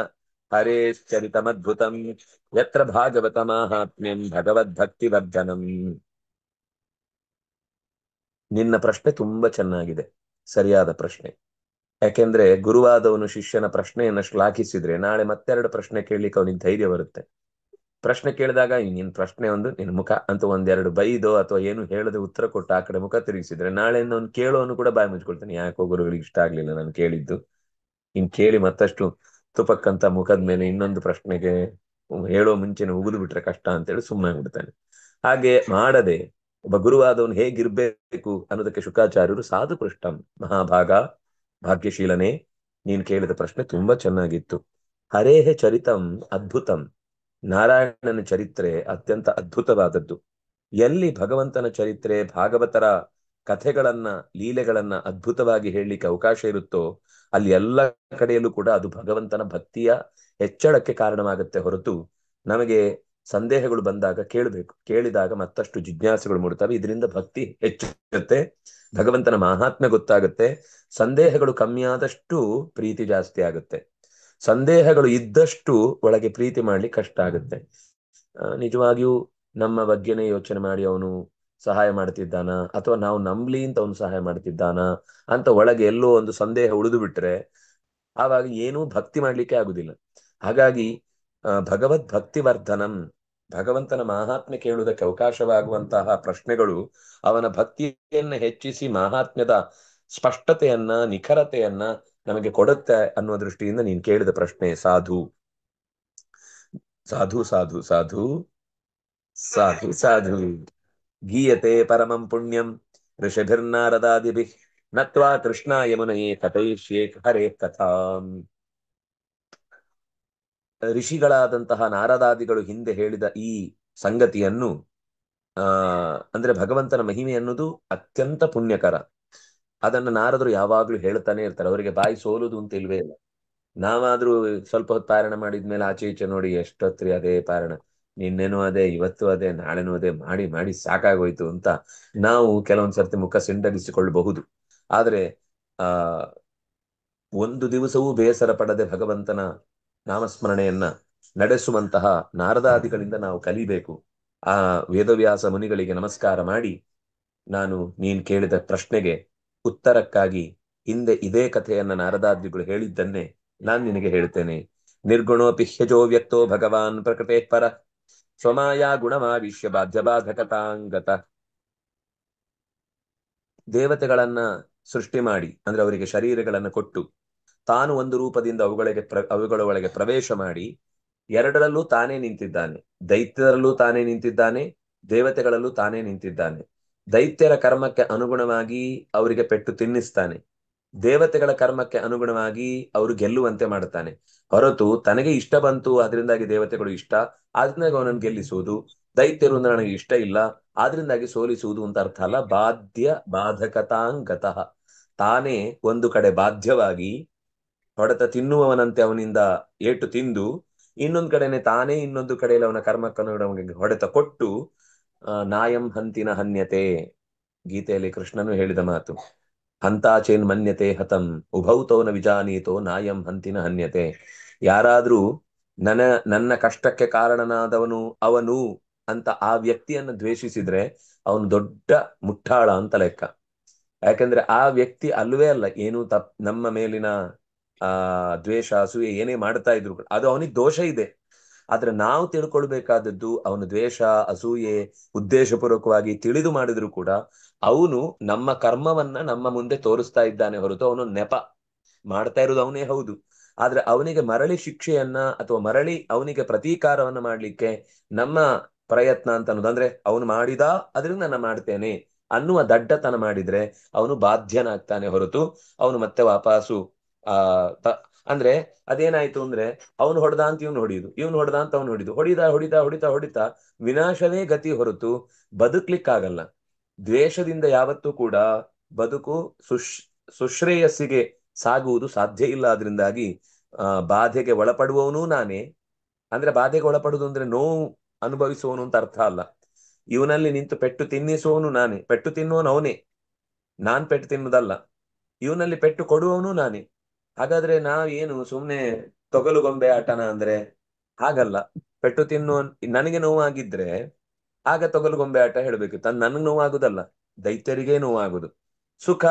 ಹರೇ ಚರಿತಮದ್ಭುತಂ ಯತ್ರ ಭಾಗವತ ಮಾಹಾತ್ಮ್ಯಂ ಭಗವದ್ಭಕ್ತಿ ವರ್ಧನಂ. ನಿನ್ನ ಪ್ರಶ್ನೆ ತುಂಬಾ ಚೆನ್ನಾಗಿದೆ, ಸರಿಯಾದ ಪ್ರಶ್ನೆ. ಯಾಕೆಂದ್ರೆ ಗುರುವಾದವನು ಶಿಷ್ಯನ ಪ್ರಶ್ನೆಯನ್ನ ಶ್ಲಾಘಿಸಿದ್ರೆ ನಾಳೆ ಮತ್ತೆರಡು ಪ್ರಶ್ನೆ ಕೇಳಲಿಕ್ಕೆ ಅವನಿಗೆ ಧೈರ್ಯ ಬರುತ್ತೆ. ಪ್ರಶ್ನೆ ಕೇಳಿದಾಗ ನಿನ್ ಪ್ರಶ್ನೆ ಒಂದು ನಿನ್ ಮುಖ ಅಂತ ಒಂದೆರಡು ಬೈದೋ ಅಥವಾ ಏನು ಹೇಳದೆ ಉತ್ತರ ಕೊಟ್ಟು ಆ ಕಡೆ ಮುಖ ತಿರುಗಿಸಿದ್ರೆ ನಾಳೆಯಿಂದ ಅವ್ನು ಕೇಳೋನು ಕೂಡ ಬಾಯಿ ಮುಚ್ಕೊಳ್ತಾನೆ, ಯಾಕೋ ಗುರುಗಳಿಗೆ ಇಷ್ಟ ಆಗ್ಲಿಲ್ಲ ನಾನು ಕೇಳಿದ್ದು, ಇನ್ ಕೇಳಿ ಮತ್ತಷ್ಟು ತುಪಕ್ಕಂತ ಮುಖದ ಮೇಲೆ ಇನ್ನೊಂದು ಪ್ರಶ್ನೆಗೆ ಹೇಳೋ ಮುಂಚೆನೆ ಉಗಿದು ಬಿಟ್ರೆ ಕಷ್ಟ ಅಂತೇಳಿ ಸುಮ್ಮನಾಗ್ಬಿಡ್ತಾನೆ. ಹಾಗೆ ಮಾಡದೆ ಒಬ್ಬ ಗುರುವಾದವನು ಹೇಗಿರ್ಬೇಕು ಅನ್ನೋದಕ್ಕೆ ಶುಕಾಚಾರ್ಯರು ಸಾಧು ಪೃಷ್ಟಂ ಮಹಾಭಾಗ ಭಾಗ್ಯಶೀಲನೆ, ನೀನ್ ಕೇಳಿದ ಪ್ರಶ್ನೆ ತುಂಬಾ ಚೆನ್ನಾಗಿತ್ತು. ಹರೇಹ ಚರಿತಂ ಅದ್ಭುತಂ, ನಾರಾಯಣನ ಚರಿತ್ರೆ ಅತ್ಯಂತ ಅದ್ಭುತವಾದದ್ದು. ಎಲ್ಲಿ ಭಗವಂತನ ಚರಿತ್ರೆ ಭಾಗವತರ ಕಥೆಗಳನ್ನ ಲೀಲೆಗಳನ್ನ ಅದ್ಭುತವಾಗಿ ಹೇಳಲಿಕ್ಕೆ ಅವಕಾಶ ಇರುತ್ತೋ ಅಲ್ಲಿ ಎಲ್ಲ ಕಡೆಯಲ್ಲೂ ಕೂಡ ಅದು ಭಗವಂತನ ಭಕ್ತಿಯ ಹೆಚ್ಚಳಕ್ಕೆ ಕಾರಣವಾಗುತ್ತೆ ಹೊರತು ನಮಗೆ ಸಂದೇಹಗಳು ಬಂದಾಗ ಕೇಳಬೇಕು, ಕೇಳಿದಾಗ ಮತ್ತಷ್ಟು ಜಿಜ್ಞಾಸೆಗಳು ಮೂಡ್ತವೆ, ಇದರಿಂದ ಭಕ್ತಿ ಹೆಚ್ಚುತ್ತೆ, ಭಗವಂತನ ಮಹಾತ್ಮೆ ಗೊತ್ತಾಗುತ್ತೆ. ಸಂದೇಹಗಳು ಕಮ್ಮಿಯಾದಷ್ಟು ಪ್ರೀತಿ ಜಾಸ್ತಿ ಆಗುತ್ತೆ, ಸಂದೇಹಗಳು ಇದ್ದಷ್ಟು ಒಳಗೆ ಪ್ರೀತಿ ಮಾಡ್ಲಿಕ್ಕೆ ಕಷ್ಟ ಆಗುತ್ತೆ. ನಿಜವಾಗಿಯೂ ನಮ್ಮ ಬಗ್ಗೆನೇ ಯೋಚನೆ ಮಾಡಿ ಅವನು ಸಹಾಯ ಮಾಡ್ತಿದ್ದಾನ ಅಥವಾ ನಾವು ನಂಬ್ಲಿ ಅಂತ ಅವನು ಸಹಾಯ ಮಾಡ್ತಿದ್ದಾನ ಅಂತ ಒಳಗೆ ಎಲ್ಲೋ ಒಂದು ಸಂದೇಹ ಉಳಿದು ಬಿಟ್ರೆ ಆವಾಗ ಏನೂ ಭಕ್ತಿ ಮಾಡ್ಲಿಕ್ಕೆ ಆಗುದಿಲ್ಲ. ಹಾಗಾಗಿ ಭಗವದ್ ಭಕ್ತಿ ವರ್ಧನಂ, ಭಗವಂತನ ಮಹಾತ್ಮೆ ಕೇಳುವುದಕ್ಕೆ ಅವಕಾಶವಾಗುವಂತಹ ಪ್ರಶ್ನೆಗಳು ಅವನ ಭಕ್ತಿಯನ್ನ ಹೆಚ್ಚಿಸಿ ಮಹಾತ್ಮ್ಯದ ಸ್ಪಷ್ಟತೆಯನ್ನ ನಿಖರತೆಯನ್ನ ನಮಗೆ ಕೊಡುತ್ತೆ ಅನ್ನುವ ದೃಷ್ಟಿಯಿಂದ ನೀನ್ ಕೇಳಿದ ಪ್ರಶ್ನೆ ಸಾಧು ಸಾಧು ಸಾಧು ಸಾಧು ಸಾಧು ಸಾಧು. ಗೀಯತೆ ಪರಮಂ ಪುಣ್ಯಂ ಋಷಭಿರ್ನಾರದಾದಿಭಿಃ ನತ್ವಾ ಕೃಷ್ಣ ಯಮುನೆಯೇ ಕಥಯಿಷ್ಯೇ ಹರೇ ಕಥಾಂ. ಋಷಿಗಳಾದಂತಹ ನಾರದಾದಿಗಳು ಹಿಂದೆ ಹೇಳಿದ ಈ ಸಂಗತಿಯನ್ನು ಆ ಅಂದ್ರೆ ಭಗವಂತನ ಮಹಿಮೆ ಅನ್ನೋದು ಅತ್ಯಂತ ಪುಣ್ಯಕರ. ಅದನ್ನ ನಾರದರು ಯಾವಾಗ್ಲೂ ಹೇಳ್ತಾನೆ ಇರ್ತಾರೆ. ಅವರಿಗೆ ಬಾಯಿ ಸೋಲುದು ಅಂತ ಇಲ್ವೇ ಇಲ್ಲ. ನಾವಾದ್ರೂ ಸ್ವಲ್ಪ ಹೊತ್ತು ಪಾರಾಯಣ ಮಾಡಿದ್ಮೇಲೆ ಆಚೆ ಈಚೆ ನೋಡಿ ಎಷ್ಟೊತ್ರಿ ಅದೇ ಪಾರಾಯಣ, ನಿನ್ನೆನೂ ಅದೇ, ಇವತ್ತು ಅದೇ, ನಾಳೆನೂ ಅದೇ, ಮಾಡಿ ಮಾಡಿ ಸಾಕಾಗೋಯ್ತು ಅಂತ ನಾವು ಕೆಲವೊಂದ್ ಸರ್ತಿ ಮುಖ ಸಿಂಡರಿಸಿಕೊಳ್ಳಬಹುದು. ಆದ್ರೆ ಆ ಒಂದು ದಿವಸವೂ ಬೇಸರ ಪಡದೆ ಭಗವಂತನ ನಾಮಸ್ಮರಣೆಯನ್ನ ನಡೆಸುವಂತಹ ನಾರದಾದಿಗಳಿಂದ ನಾವು ಕಲಿಬೇಕು. ಆ ವೇದವ್ಯಾಸ ಮುನಿಗಳಿಗೆ ನಮಸ್ಕಾರ ಮಾಡಿ, ನೀನ್ ಕೇಳಿದ ಪ್ರಶ್ನೆಗೆ ಉತ್ತರಕ್ಕಾಗಿ ಹಿಂದೆ ಇದೇ ಕಥೆಯನ್ನ ನಾರದಾದಿಗಳು ಹೇಳಿದ್ದನ್ನೇ ನಾನ್ ನಿನಗೆ ಹೇಳ್ತೇನೆ. ನಿರ್ಗುಣೋಪಿ ಹ್ಯಜೋ ವ್ಯಕ್ತೋ ಭಗವಾನ್ ಪ್ರಕೃತೆ ಪರ ಸ್ವಮಾಯಾ ಗುಣಮಾವಿಶ್ಯ ಬಾಧ್ಯ ಬಾಧಕತಾಂಗತ. ದೇವತೆಗಳನ್ನ ಸೃಷ್ಟಿ ಮಾಡಿ ಅಂದ್ರೆ ಅವರಿಗೆ ಶರೀರಗಳನ್ನು ಕೊಟ್ಟು ತಾನು ಒಂದು ರೂಪದಿಂದ ಅವುಗಳ ಒಳಗೆ ಪ್ರವೇಶ ಮಾಡಿ ಎರಡರಲ್ಲೂ ತಾನೇ ನಿಂತಿದ್ದಾನೆ. ದೈತ್ಯರಲ್ಲೂ ತಾನೇ ನಿಂತಿದ್ದಾನೆ, ದೇವತೆಗಳಲ್ಲೂ ತಾನೇ ನಿಂತಿದ್ದಾನೆ. ದೈತ್ಯರ ಕರ್ಮಕ್ಕೆ ಅನುಗುಣವಾಗಿ ಅವರಿಗೆ ಪೆಟ್ಟು ತಿನ್ನಿಸ್ತಾನೆ, ದೇವತೆಗಳ ಕರ್ಮಕ್ಕೆ ಅನುಗುಣವಾಗಿ ಅವರು ಗೆಲ್ಲುವಂತೆ ಮಾಡುತ್ತಾನೆ. ಹೊರತು ತನಗೆ ಇಷ್ಟ ಬಂತು ಅದರಿಂದಾಗಿ ದೇವತೆಗಳು ಇಷ್ಟ ಆದ್ರಿಂದಾಗಿ ಅವನನ್ನು ಗೆಲ್ಲಿಸುವುದು, ದೈತ್ಯರು ಅಂದ್ರೆ ನನಗೆ ಇಷ್ಟ ಇಲ್ಲ ಆದ್ರಿಂದಾಗಿ ಸೋಲಿಸುವುದು ಅಂತ ಅರ್ಥ ಅಲ್ಲ. ಬಾಧ್ಯ ಬಾಧಕತಾಂಗತಃ, ತಾನೇ ಒಂದು ಕಡೆ ಬಾಧ್ಯವಾಗಿ ಹೊಡೆತ ತಿನ್ನುವವನಂತೆ ಅವನಿಂದ ಏಟು ತಿಂದು ಇನ್ನೊಂದು ಕಡೆನೆ ತಾನೇ ಇನ್ನೊಂದು ಕಡೆಯಲ್ಲಿ ಅವನ ಕರ್ಮಕ್ಕನುಗುಣವಾಗಿ ಹೊಡೆತ ಕೊಟ್ಟು ನಾಯಂ ಹಂತಿನ ಹನ್ಯತೆ. ಗೀತೆಯಲ್ಲಿ ಕೃಷ್ಣನು ಹೇಳಿದ ಮಾತು, ಹಂತಾಚೇನ್ ಮನ್ಯತೆ ಹತಂ ಉಭೌತೋನ ವಿಜಾನೀತೋ ನಾಯಂ ಹಂತಿನ ಹನ್ಯತೆ. ಯಾರಾದ್ರೂ ನನ್ನ ಕಷ್ಟಕ್ಕೆ ಕಾರಣನಾದವನು ಅವನು ಅಂತ ಆ ವ್ಯಕ್ತಿಯನ್ನು ದ್ವೇಷಿಸಿದ್ರೆ ಅವನು ದೊಡ್ಡ ಮುಟ್ಟಾಳ ಅಂತ ಲೆಕ್ಕ. ಯಾಕಂದ್ರೆ ಆ ವ್ಯಕ್ತಿ ಅಲ್ವೇ ಅಲ್ಲ, ಏನು ನಮ್ಮ ಮೇಲಿನ ದ್ವೇಷ ಅಸೂಯೆ ಏನೇ ಮಾಡ್ತಾ ಇದ್ರು ಅದು ಅವನಿಗೆ ದೋಷ ಇದೆ. ಆದ್ರೆ ನಾವು ತಿಳ್ಕೊಳ್ಬೇಕಾದದ್ದು, ಅವನು ದ್ವೇಷ ಅಸೂಯೆ ಉದ್ದೇಶಪೂರ್ವಕವಾಗಿ ತಿಳಿದು ಮಾಡಿದ್ರು ಕೂಡ ಅವನು ನಮ್ಮ ಕರ್ಮವನ್ನ ನಮ್ಮ ಮುಂದೆ ತೋರಿಸ್ತಾ ಇದ್ದಾನೆ ಹೊರತು ಅವನು ನೆಪ ಮಾಡ್ತಾ ಇರೋದು ಅವನೇ ಹೌದು. ಆದ್ರೆ ಅವನಿಗೆ ಮರಳಿ ಶಿಕ್ಷೆಯನ್ನ ಅಥವಾ ಮರಳಿ ಅವನಿಗೆ ಪ್ರತೀಕಾರವನ್ನ ಮಾಡ್ಲಿಕ್ಕೆ ನಮ್ಮ ಪ್ರಯತ್ನ ಅಂತ ಅನ್ನೋದು, ಅಂದ್ರೆ ಅವನು ಮಾಡಿದ ಅದರಿಂದ ನಾನು ಮಾಡ್ತೇನೆ ಅನ್ನುವ ದಡ್ಡತನ ಮಾಡಿದ್ರೆ ಅವನು ಬಾಧ್ಯನಾಗ್ತಾನೆ ಹೊರತು ಅವನು ಮತ್ತೆ ವಾಪಸ್ಸು ಅಂದ್ರೆ ಅದೇನಾಯ್ತು ಅಂದ್ರೆ ಅವನು ಹೊಡೆದ ಅಂತ ಇವನು ಹೊಡಿಯುದು, ಇವನು ಹೊಡೆದ ಅಂತ ಅವನು ಹೊಡಿತಾ ಹೊಡಿತಾ ಹೊಡಿತಾ ಹೊಡಿತಾ ವಿನಾಶವೇ ಗತಿ ಹೊರತು ಬದುಕ್ಲಿಕ್ಕಾಗಲ್ಲ. ದ್ವೇಷದಿಂದ ಯಾವತ್ತೂ ಕೂಡ ಬದುಕು ಸುಶ್ರೇಯಸ್ಸಿಗೆ ಸಾಗುವುದು ಸಾಧ್ಯ ಇಲ್ಲ. ಅದರಿಂದಾಗಿ ಬಾಧೆಗೆ ಒಳಪಡುವವನು ನಾನೇ. ಅಂದ್ರೆ ಬಾಧೆಗೆ ಒಳಪಡುವುದು ಅಂದ್ರೆ ನೋವು ಅನುಭವಿಸುವವನು ಅಂತ ಅರ್ಥ ಅಲ್ಲ. ಇವನಲ್ಲಿ ನಿಂತು ಪೆಟ್ಟು ತಿನ್ನಿಸುವವನು ನಾನೇ, ಪೆಟ್ಟು ತಿನ್ನುವನು ಅವನೇ, ನಾನ್ ಪೆಟ್ಟು ತಿನ್ನುವುದಲ್ಲ. ಇವನಲ್ಲಿ ಪೆಟ್ಟು ಕೊಡುವವನು ನಾನೇ. ಹಾಗಾದ್ರೆ ನಾವೇನು ಸುಮ್ನೆ ತೊಗಲು ಗೊಂಬೆ ಆಟನ ಅಂದ್ರೆ ಹಾಗಲ್ಲ. ಪೆಟ್ಟು ತಿನ್ನುವ ನನಗೆ ನೋವಾಗಿದ್ರೆ ಆಗ ತೊಗಲು ಗೊಂಬೆ ಆಟ ಹೇಳ್ಬೇಕು. ನನಗೆ ನೋವಾಗುದಲ್ಲ, ದೈತ್ಯರಿಗೆ ನೋವಾಗುದು. ಸುಖ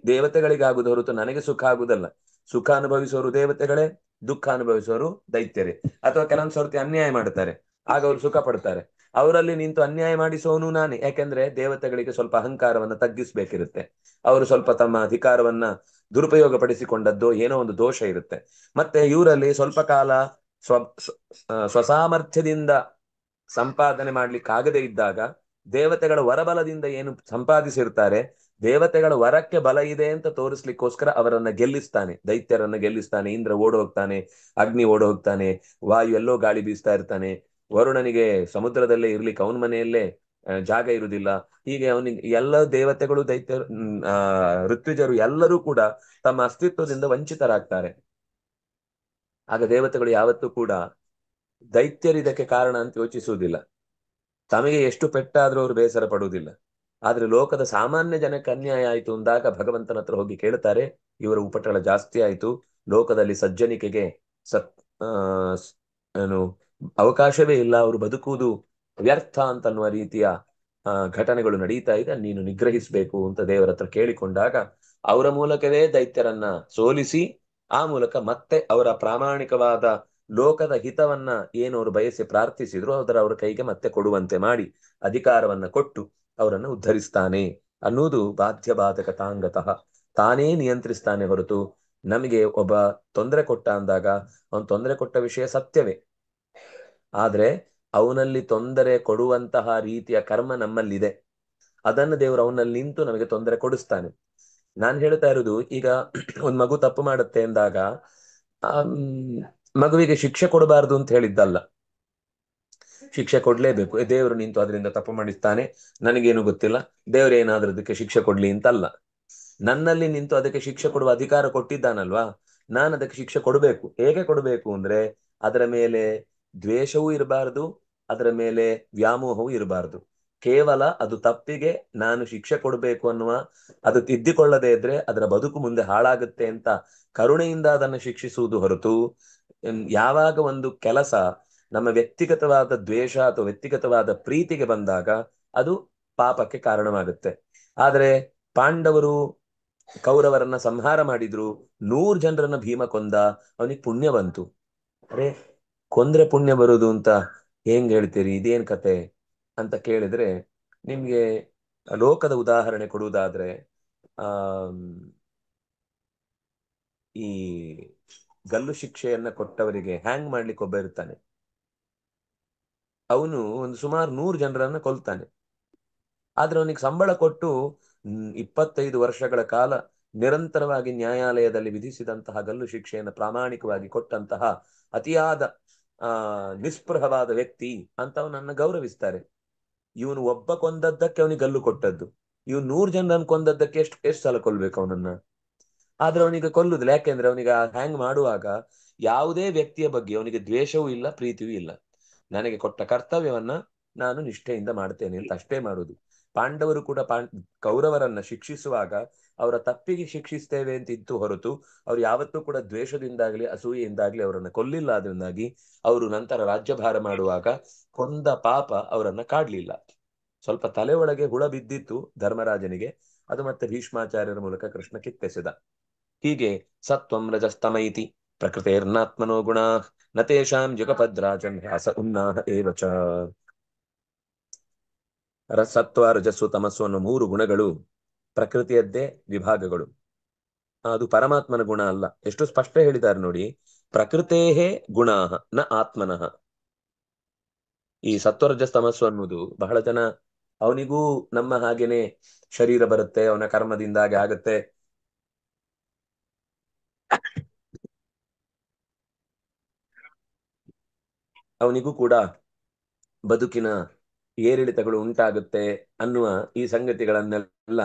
ದೇವತೆಗಳಿಗಾಗುದು ಹೊರತು ನನಗೆ ಸುಖ ಆಗುದಲ್ಲ. ಸುಖ ಅನುಭವಿಸೋರು ದೇವತೆಗಳೇ, ದುಃಖ ಅನುಭವಿಸೋರು ದೈತ್ಯರೇ. ಅಥವಾ ಕೆಲವೊಂದು ಸರ್ತಿ ಅನ್ಯಾಯ ಮಾಡ್ತಾರೆ, ಆಗ ಅವರು ಸುಖ ಪಡ್ತಾರೆ. ಅವರಲ್ಲಿ ನಿಂತು ಅನ್ಯಾಯ ಮಾಡಿಸೋನು ನಾನೇ. ಯಾಕೆಂದ್ರೆ ದೇವತೆಗಳಿಗೆ ಸ್ವಲ್ಪ ಅಹಂಕಾರವನ್ನ ತಗ್ಗಿಸ್ಬೇಕಿರುತ್ತೆ. ಅವರು ಸ್ವಲ್ಪ ತಮ್ಮ ಅಧಿಕಾರವನ್ನ ದುರುಪಯೋಗ ಪಡಿಸಿಕೊಂಡದ್ದು ಏನೋ ಒಂದು ದೋಷ ಇರುತ್ತೆ. ಮತ್ತೆ ಇವರಲ್ಲಿ ಸ್ವಲ್ಪ ಕಾಲ ಸ್ವಸಾಮರ್ಥ್ಯದಿಂದ ಸಂಪಾದನೆ ಮಾಡ್ಲಿಕ್ಕಾಗದೇ ಇದ್ದಾಗ ದೇವತೆಗಳ ವರಬಲದಿಂದ ಏನು ಸಂಪಾದಿಸಿರ್ತಾರೆ, ದೇವತೆಗಳ ವರಕ್ಕೆ ಬಲ ಇದೆ ಅಂತ ತೋರಿಸ್ಲಿಕ್ಕೋಸ್ಕರ ಅವರನ್ನ ಗೆಲ್ಲಿಸ್ತಾನೆ, ದೈತ್ಯರನ್ನ ಗೆಲ್ಲಿಸ್ತಾನೆ. ಇಂದ್ರ ಓಡ್ ಹೋಗ್ತಾನೆ, ಅಗ್ನಿ ಓಡ್ ಹೋಗ್ತಾನೆ, ವಾಯು ಎಲ್ಲೋ ಗಾಳಿ ಬೀಸ್ತಾ ಇರ್ತಾನೆ, ವರುಣನಿಗೆ ಸಮುದ್ರದಲ್ಲೇ ಇರ್ಲಿಕ್ಕೆ ಅವನ ಮನೆಯಲ್ಲೇ ಜಾಗ ಇರುವುದಿಲ್ಲ. ಹೀಗೆ ಅವನಿಗೆ ಎಲ್ಲ ದೇವತೆಗಳು ದೈತ್ಯರು ಋತ್ವಿಜರು ಎಲ್ಲರೂ ಕೂಡ ತಮ್ಮ ಅಸ್ತಿತ್ವದಿಂದ ವಂಚಿತರಾಗ್ತಾರೆ. ಆಗ ದೇವತೆಗಳು ಯಾವತ್ತೂ ಕೂಡ ದೈತ್ಯರು ಇದಕ್ಕೆ ಕಾರಣ ಅಂತ ಯೋಚಿಸುವುದಿಲ್ಲ. ತಮಗೆ ಎಷ್ಟು ಪೆಟ್ಟಾದ್ರೂ ಅವರು ಬೇಸರ ಪಡುವುದಿಲ್ಲ. ಆದ್ರೆ ಲೋಕದ ಸಾಮಾನ್ಯ ಜನಕ್ಕೆ ಅನ್ಯಾಯ ಆಯ್ತು ಅಂದಾಗ ಭಗವಂತನ ಹತ್ರ ಹೋಗಿ ಕೇಳ್ತಾರೆ, ಇವರ ಉಪಟಳ ಜಾಸ್ತಿ ಆಯ್ತು, ಲೋಕದಲ್ಲಿ ಸಜ್ಜನಿಕೆಗೆ ಏನು ಅವಕಾಶವೇ ಇಲ್ಲ, ಅವರು ಬದುಕುವುದು ವ್ಯರ್ಥ ಅಂತನ್ನುವ ರೀತಿಯ ಘಟನೆಗಳು ನಡೀತಾ ಇದೆ, ನೀನು ನಿಗ್ರಹಿಸಬೇಕು ಅಂತ ದೇವರ ಹತ್ರ ಕೇಳಿಕೊಂಡಾಗ ಅವರ ಮೂಲಕವೇ ದೈತ್ಯರನ್ನ ಸೋಲಿಸಿ ಆ ಮೂಲಕ ಮತ್ತೆ ಅವರ ಪ್ರಾಮಾಣಿಕವಾದ ಲೋಕದ ಹಿತವನ್ನ ಏನವರು ಬಯಸಿ ಪ್ರಾರ್ಥಿಸಿದ್ರು ಅವರ ಕೈಗೆ ಮತ್ತೆ ಕೊಡುವಂತೆ ಮಾಡಿ ಅಧಿಕಾರವನ್ನ ಕೊಟ್ಟು ಅವರನ್ನು ಉದ್ಧರಿಸ್ತಾನೆ ಅನ್ನುವುದು ಬಾಧ್ಯ ಬಾಧಕತಾಂಗತಃ. ತಾನೇ ನಿಯಂತ್ರಿಸ್ತಾನೆ ಹೊರತು ನಮಗೆ ಒಬ್ಬ ತೊಂದರೆ ಕೊಟ್ಟ ಅಂದಾಗ ಅವನು ತೊಂದರೆ ಕೊಟ್ಟ ವಿಷಯ ಸತ್ಯವೇ, ಆದ್ರೆ ಅವನಲ್ಲಿ ತೊಂದರೆ ಕೊಡುವಂತಹ ರೀತಿಯ ಕರ್ಮ ನಮ್ಮಲ್ಲಿದೆ. ಅದನ್ನು ದೇವರು ಅವನಲ್ಲಿ ನಿಂತು ನಮಗೆ ತೊಂದರೆ ಕೊಡಿಸ್ತಾನೆ. ನಾನ್ ಹೇಳ್ತಾ ಇರೋದು ಈಗ ಒಂದ್ ಮಗು ತಪ್ಪು ಮಾಡುತ್ತೆ ಎಂದಾಗ ಆಮ್, ಮಗುವಿಗೆ ಶಿಕ್ಷೆ ಕೊಡಬಾರದು ಅಂತ ಹೇಳಿದ್ದಲ್ಲ. ಶಿಕ್ಷೆ ಕೊಡ್ಲೇಬೇಕು. ದೇವರು ನಿಂತು ಅದರಿಂದ ತಪ್ಪು ಮಾಡಿಸ್ತಾನೆ, ನನಗೇನು ಗೊತ್ತಿಲ್ಲ, ದೇವರು ಏನಾದ್ರೂ ಅದಕ್ಕೆ ಶಿಕ್ಷೆ ಕೊಡ್ಲಿ ಅಂತಲ್ಲ. ನನ್ನಲ್ಲಿ ನಿಂತು ಅದಕ್ಕೆ ಶಿಕ್ಷೆ ಕೊಡುವ ಅಧಿಕಾರ ಕೊಟ್ಟಿದ್ದಾನಲ್ವಾ, ನಾನು ಅದಕ್ಕೆ ಶಿಕ್ಷೆ ಕೊಡಬೇಕು. ಹೇಗೆ ಕೊಡಬೇಕು ಅಂದ್ರೆ, ಅದರ ಮೇಲೆ ದ್ವೇಷವೂ ಇರಬಾರದು, ಅದರ ಮೇಲೆ ವ್ಯಾಮೋಹವೂ ಇರಬಾರದು. ಕೇವಲ ಅದು ತಪ್ಪಿಗೆ ನಾನು ಶಿಕ್ಷೆ ಕೊಡಬೇಕು ಅನ್ನುವ, ಅದು ತಿದ್ದಿಕೊಳ್ಳದೆ ಇದ್ರೆ ಅದರ ಬದುಕು ಮುಂದೆ ಹಾಳಾಗುತ್ತೆ ಅಂತ ಕರುಣೆಯಿಂದ ಅದನ್ನು ಶಿಕ್ಷಿಸುವುದು ಹೊರತು, ಯಾವಾಗ ಒಂದು ಕೆಲಸ ನಮ್ಮ ವ್ಯಕ್ತಿಗತವಾದ ದ್ವೇಷ ಅಥವಾ ವ್ಯಕ್ತಿಗತವಾದ ಪ್ರೀತಿಗೆ ಬಂದಾಗ ಅದು ಪಾಪಕ್ಕೆ ಕಾರಣವಾಗುತ್ತೆ. ಆದ್ರೆ ಪಾಂಡವರು ಕೌರವರನ್ನ ಸಂಹಾರ ಮಾಡಿದ್ರು, 100 ಜನರನ್ನ ಭೀಮ ಕೊಂದ, ಅವನಿಗೆ ಪುಣ್ಯ ಬಂತು. ಅರೆ, ಕೊಂದ್ರೆ ಪುಣ್ಯ ಬರುದು ಅಂತ ಹೆಂಗ್ ಹೇಳ್ತೀರಿ, ಇದೇನ್ ಕತೆ ಅಂತ ಕೇಳಿದ್ರೆ, ನಿಮ್ಗೆ ಲೋಕದ ಉದಾಹರಣೆ ಕೊಡುವುದಾದ್ರೆ, ಆ ಈ ಗಲ್ಲು ಶಿಕ್ಷೆಯನ್ನ ಕೊಟ್ಟವರಿಗೆ ಹ್ಯಾಂಗ್ ಮಾಡ್ಲಿಕ್ಕೆ ಒಬ್ಬ ಇರ್ತಾನೆ. ಅವನು ಒಂದು ಸುಮಾರು 100 ಜನರನ್ನ ಕೊಲ್ತಾನೆ. ಆದ್ರೆ ಅವನಿಗೆ ಸಂಬಳ ಕೊಟ್ಟು 25 ವರ್ಷಗಳ ಕಾಲ ನಿರಂತರವಾಗಿ ನ್ಯಾಯಾಲಯದಲ್ಲಿ ವಿಧಿಸಿದಂತಹ ಗಲ್ಲು ಶಿಕ್ಷೆಯನ್ನು ಪ್ರಾಮಾಣಿಕವಾಗಿ ಕೊಟ್ಟಂತಹ ಅತಿಯಾದ ಆ ನಿಸ್ಪೃಹವಾದ ವ್ಯಕ್ತಿ ಅಂತ ಅವನನ್ನ ಗೌರವಿಸ್ತಾರೆ. ಇವನು ಒಬ್ಬ ಕೊಂದದ್ದಕ್ಕೆ ಅವನಿಗೆ ಗಲ್ಲು ಕೊಟ್ಟದ್ದು, ಇವನು 100 ಜನರನ್ನು ಕೊಂದದ್ದಕ್ಕೆ ಎಷ್ಟು ಎಷ್ಟು ಸಲ ಕೊಲ್ಬೇಕು ಅವನನ್ನ. ಆದ್ರೆ ಅವನಿಗೆ ಕೊಲ್ಲುದಿಲ್ಲ. ಯಾಕೆಂದ್ರೆ ಅವನಿಗೆ ಹ್ಯಾಂಗ್ ಮಾಡುವಾಗ ಯಾವುದೇ ವ್ಯಕ್ತಿಯ ಬಗ್ಗೆ ಅವನಿಗೆ ದ್ವೇಷವೂ ಇಲ್ಲ, ಪ್ರೀತಿಯೂ ಇಲ್ಲ. ನನಗೆ ಕೊಟ್ಟ ಕರ್ತವ್ಯವನ್ನ ನಾನು ನಿಷ್ಠೆಯಿಂದ ಮಾಡ್ತೇನೆ ಅಂತ ಅಷ್ಟೇ ಮಾಡುದು. ಪಾಂಡವರು ಕೂಡ ಕೌರವರನ್ನ ಶಿಕ್ಷಿಸುವಾಗ ಅವರ ತಪ್ಪಿಗೆ ಶಿಕ್ಷಿಸ್ತೇವೆ ಅಂತ ಇತ್ತು ಹೊರತು, ಅವ್ರು ಯಾವತ್ತೂ ಕೂಡ ದ್ವೇಷದಿಂದಾಗ್ಲಿ ಅಸೂಯೆಯಿಂದಾಗ್ಲಿ ಅವರನ್ನ ಕೊಲ್ಲಿಲ್ಲ. ಅದರಿಂದಾಗಿ ಅವರು ನಂತರ ರಾಜ್ಯಭಾರ ಮಾಡುವಾಗ ಕೊಂದ ಪಾಪ ಅವರನ್ನ ಕಾಡ್ಲಿಲ್ಲ. ಸ್ವಲ್ಪ ತಲೆ ಒಳಗೆ ಹುಳ ಬಿದ್ದಿತ್ತು ಧರ್ಮರಾಜನಿಗೆ, ಅದು ಮತ್ತೆ ಭೀಷ್ಮಾಚಾರ್ಯರ ಮೂಲಕ ಕೃಷ್ಣ ಕಿತ್ತೆಸೆದ. ಹೀಗೆ ಸತ್ವಂ ರಜಸ್ತಮೈತಿ ಪ್ರಕೃತಿರ್ನಾತ್ಮನೋ ಗುಣ ನ ತೇಷಾಂ ಜಗಪದ್ರಾಜನ್ ಹ್ಯಾಸ ಉನ್ನಾಹ ಏವ ಚ. ಸತ್ವ ರಜಸ್ಸು ತಮಸ್ಸು ಅನ್ನೋ 3 ಗುಣಗಳು ಪ್ರಕೃತಿಯದ್ದೇ ವಿಭಾಗಗಳು. ಅದು ಪರಮಾತ್ಮನ ಗುಣ ಅಲ್ಲ. ಎಷ್ಟು ಸ್ಪಷ್ಟ ಹೇಳಿದ್ದಾರೆ ನೋಡಿ, ಪ್ರಕೃತೇಹೇ ಗುಣಾಹ ನ ಆತ್ಮನಃ. ಈ ಸತ್ವರಜಸ್ ತಮಸ್ಸು ಅನ್ನೋದು ಬಹಳ ಜನ, ಅವನಿಗೂ ನಮ್ಮ ಹಾಗೇನೆ ಶರೀರ ಬರುತ್ತೆ, ಅವನ ಕರ್ಮದಿಂದಾಗಿ ಆಗತ್ತೆ, ಅವನಿಗೂ ಕೂಡ ಬದುಕಿನ ಏರಿಳಿತಗಳು ಉಂಟಾಗುತ್ತೆ ಅನ್ನುವ ಈ ಸಂಗತಿಗಳನ್ನೆಲ್ಲ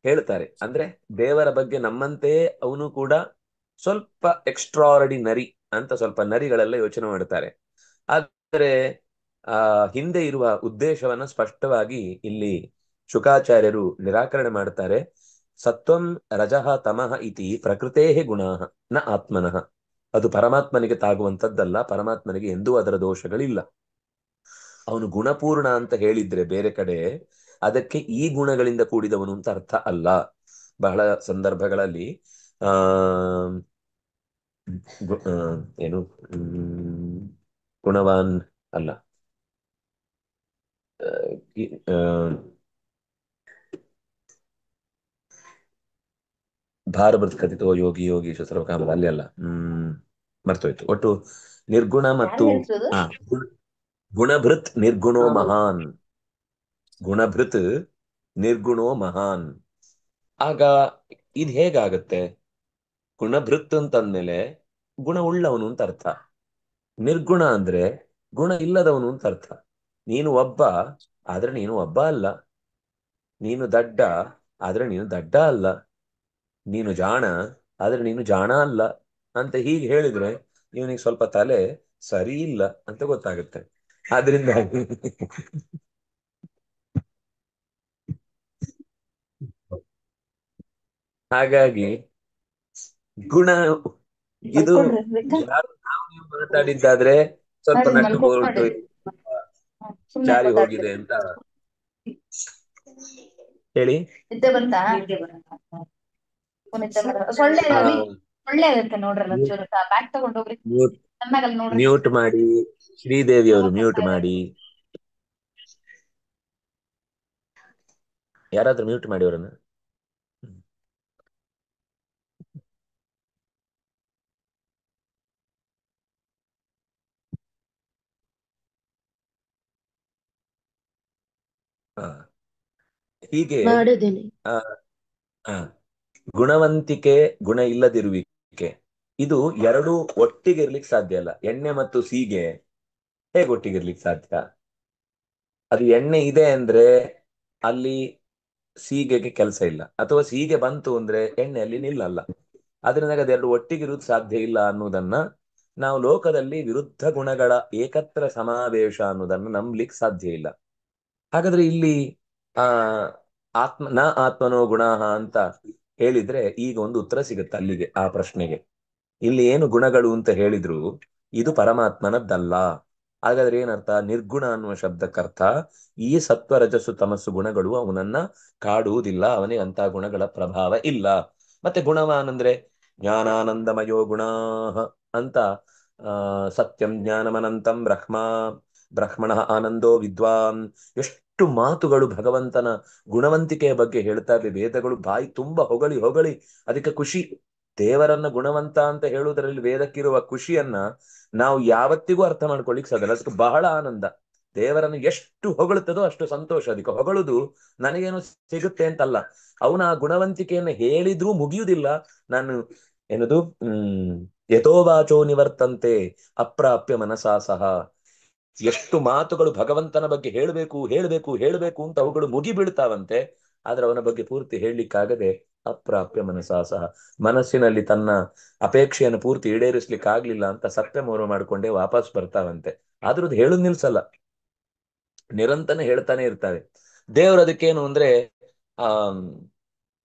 ಹೇಳ್ತಾರೆ. ಅಂದ್ರೆ ದೇವರ ಬಗ್ಗೆ ನಮ್ಮಂತೆಯೇ ಅವನು ಕೂಡ ಸ್ವಲ್ಪ ಎಕ್ಸ್ಟ್ರಾರ್ಡಿನರಿ ಅಂತ ಸ್ವಲ್ಪ ನರಿಗಳೆಲ್ಲ ಯೋಚನೆ ಮಾಡ್ತಾರೆ. ಆದರೆ ಆ ಹಿಂದೆ ಇರುವ ಉದ್ದೇಶವನ್ನ ಸ್ಪಷ್ಟವಾಗಿ ಇಲ್ಲಿ ಶುಕಾಚಾರ್ಯರು ನಿರಾಕರಣೆ ಮಾಡ್ತಾರೆ. ಸತ್ವಂ ರಜಃ ತಮಃ ಇತಿ ಪ್ರಕೃತೇ ಗುಣಾಃ ನ ಆತ್ಮನಃ. ಅದು ಪರಮಾತ್ಮನಿಗೆ ತಾಗುವಂತದ್ದಲ್ಲ, ಪರಮಾತ್ಮನಿಗೆ ಎಂದೂ ಅದರ ದೋಷಗಳಿಲ್ಲ. ಅವನು ಗುಣಪೂರ್ಣ ಅಂತ ಹೇಳಿದ್ರೆ ಬೇರೆ ಕಡೆ, ಅದಕ್ಕೆ ಈ ಗುಣಗಳಿಂದ ಕೂಡಿದವನು ಅಂತ ಅರ್ಥ ಅಲ್ಲ. ಬಹಳ ಸಂದರ್ಭಗಳಲ್ಲಿ ಆ ಏನು ಗುಣವಾನ್ ಅಲ್ಲ, ಆ, ಭಾರಭೃತ್ ಕಥಿತೋ ಯೋಗಿ ಯೋಗೀಶ ಸರ್ವಕಾಮದ ಅಲ್ಲಿ ಅಲ್ಲ, ಮರ್ತೋಯ್ತು. ಒಟ್ಟು ನಿರ್ಗುಣ ಮತ್ತು ಆ, ಗುಣಭೃತ್ ನಿರ್ಗುಣೋ ಮಹಾನ್, ಗುಣಭೃತ್ ನಿರ್ಗುಣೋ ಮಹಾನ್. ಆಗ ಇದು ಹೇಗಾಗತ್ತೆ? ಗುಣಭೃತ್ ಅಂತಂದ್ಮೇಲೆ ಗುಣ ಉಳ್ಳವನು ಅಂತ ಅರ್ಥ, ನಿರ್ಗುಣ ಅಂದ್ರೆ ಗುಣ ಇಲ್ಲದವನು ಅಂತ ಅರ್ಥ. ನೀನು ಒಬ್ಬ ಆದ್ರೆ ನೀನು ಒಬ್ಬ ಅಲ್ಲ, ನೀನು ದಡ್ಡ ಆದ್ರೆ ನೀನು ದಡ್ಡ ಅಲ್ಲ, ನೀನು ಜಾಣ ಆದ್ರೆ ನೀನು ಜಾಣ ಅಲ್ಲ ಅಂತ ಹೀಗೆ ಹೇಳಿದ್ರೆ ಇವನಿಗೆ ಸ್ವಲ್ಪ ತಲೆ ಸರಿ ಇಲ್ಲ ಅಂತ ಗೊತ್ತಾಗುತ್ತೆ. ಆದ್ರಿಂದ ಹಾಗಾಗಿ ಗುಣ ಇದು ಯಾರು ನಾವು ನೀವು ಮಾತಾಡಿದ್ದಾದ್ರೆ ಸ್ವಲ್ಪ ನಟ್ಟು ಬೋಲ್ಟು ಜಾರಿ ಹೋಗಿದೆ ಅಂತ ಹೇಳಿ. ಮ್ಯೂಟ್ ಮಾಡಿ, ಶ್ರೀದೇವಿ ಅವರು ಮ್ಯೂಟ್ ಮಾಡಿ, ಯಾರಾದ್ರೂ ಮ್ಯೂಟ್ ಮಾಡಿ ಅವರನ್ನ. ಹೀಗೆ ಮಾಡಿದ್ದೀನಿ. ಹ ಗುಣವಂತಿಕೆ, ಗುಣ ಇಲ್ಲದಿರುವಿಕೆ, ಇದು ಎರಡು ಒಟ್ಟಿಗೆ ಇರ್ಲಿಕ್ಕೆ ಸಾಧ್ಯ ಇಲ್ಲ. ಎಣ್ಣೆ ಮತ್ತು ಸೀಗೆ ಹೇಗೆ ಒಟ್ಟಿಗೆ ಇರ್ಲಿಕ್ಕೆ ಸಾಧ್ಯ? ಅದು ಎಣ್ಣೆ ಇದೆ ಅಂದ್ರೆ ಅಲ್ಲಿ ಸೀಗೆಗೆ ಕೆಲಸ ಇಲ್ಲ, ಅಥವಾ ಸೀಗೆ ಬಂತು ಅಂದ್ರೆ ಎಣ್ಣೆ ಅಲ್ಲಿ ನಿಲ್ಲಲ್ಲ. ಅದರಿಂದ ಅದೆರಡು ಒಟ್ಟಿಗಿರುವುದು ಸಾಧ್ಯ ಇಲ್ಲ ಅನ್ನುವುದನ್ನ ನಾವು ಲೋಕದಲ್ಲಿ ವಿರುದ್ಧ ಗುಣಗಳ ಏಕತ್ರ ಸಮಾವೇಶ ಅನ್ನೋದನ್ನು ನಂಬಲಿಕ್ಕೆ ಸಾಧ್ಯ ಇಲ್ಲ. ಹಾಗಾದ್ರೆ ಇಲ್ಲಿ ಆ ಆತ್ಮನೋ ಗುಣಾಹ ಅಂತ ಹೇಳಿದ್ರೆ ಈಗ ಒಂದು ಉತ್ತರ ಸಿಗುತ್ತೆ ಅಲ್ಲಿಗೆ, ಆ ಪ್ರಶ್ನೆಗೆ. ಇಲ್ಲಿ ಏನು ಗುಣಗಳು ಅಂತ ಹೇಳಿದ್ರು ಇದು ಪರಮಾತ್ಮನದ್ದಲ್ಲ. ಹಾಗಾದ್ರೆ ಏನರ್ಥ? ನಿರ್ಗುಣ ಅನ್ನುವ ಶಬ್ದಕ್ಕರ್ಥ ಈ ಸತ್ವ ರಜಸ್ಸು ತಮಸ್ಸು ಗುಣಗಳು ಅವನನ್ನ ಕಾಡುವುದಿಲ್ಲ, ಅವನಿಗೆ ಅಂತ ಗುಣಗಳ ಪ್ರಭಾವ ಇಲ್ಲ. ಮತ್ತೆ ಗುಣವಾನ್ ಅಂದ್ರೆ ಜ್ಞಾನಾನಂದಮಯೋ ಗುಣಾಹ ಅಂತ, ಸತ್ಯಂ ಜ್ಞಾನಮನಂತಂ ಬ್ರಹ್ಮಣ ಆನಂದೋ ವಿದ್ವಾನ್, ಎಷ್ಟು ಮಾತುಗಳು ಭಗವಂತನ ಗುಣವಂತಿಕೆಯ ಬಗ್ಗೆ ಹೇಳ್ತಾ ಇವೆ. ವೇದಗಳು ಬಾಯಿ ತುಂಬ ಹೊಗಳಿ ಹೊಗಳಿ ಅದಕ್ಕೆ ಖುಷಿ. ದೇವರನ್ನ ಗುಣವಂತ ಅಂತ ಹೇಳುವುದರಲ್ಲಿ ವೇದಕ್ಕಿರುವ ಖುಷಿಯನ್ನ ನಾವು ಯಾವತ್ತಿಗೂ ಅರ್ಥ ಮಾಡ್ಕೊಳ್ಳಿಕ್ ಸಾಧ್ಯ. ಅದಕ್ಕೆ ಬಹಳ ಆನಂದ. ದೇವರನ್ನು ಎಷ್ಟು ಹೊಗಳುತ್ತದೋ ಅಷ್ಟು ಸಂತೋಷ. ಅದಕ್ಕೆ ಹೊಗಳುದು ನನಗೇನು ಸಿಗುತ್ತೆ ಅಂತಲ್ಲ, ಅವನ ಆ ಗುಣವಂತಿಕೆಯನ್ನು ಹೇಳಿದ್ರೂ ಮುಗಿಯುವುದಿಲ್ಲ. ನಾನು ಏನದು ಯಥೋವಾಚೋ ನಿವರ್ತಂತೆ ಅಪ್ರಾಪ್ಯ ಮನಸಾ ಸಹ, ಎಷ್ಟು ಮಾತುಗಳು ಭಗವಂತನ ಬಗ್ಗೆ ಹೇಳಬೇಕು ಹೇಳಬೇಕು ಹೇಳಬೇಕು ಅಂತ ಅವುಗಳು ಮುಗಿ ಬೀಳ್ತಾವಂತೆ, ಆದ್ರೆ ಅವನ ಬಗ್ಗೆ ಪೂರ್ತಿ ಹೇಳಲಿಕ್ಕಾಗದೆ ಅಪ್ರಾಪ್ಯ ಮನಸಾ ಸಹ, ಮನಸ್ಸಿನಲ್ಲಿ ತನ್ನ ಅಪೇಕ್ಷೆಯನ್ನು ಪೂರ್ತಿ ಈಡೇರಿಸ್ಲಿಕ್ಕೆ ಆಗ್ಲಿಲ್ಲ ಅಂತ ಸತ್ಯ ಮೋರ ಮಾಡ್ಕೊಂಡೇ ವಾಪಸ್ ಬರ್ತಾವಂತೆ. ಆದ್ರೂ ಅದು ಹೇಳುದ್ ನಿಲ್ಸಲ್ಲ, ನಿರಂತರ ಹೇಳ್ತಾನೆ ಇರ್ತಾರೆ. ದೇವರು ಅದಕ್ಕೇನು ಅಂದ್ರೆ ಆ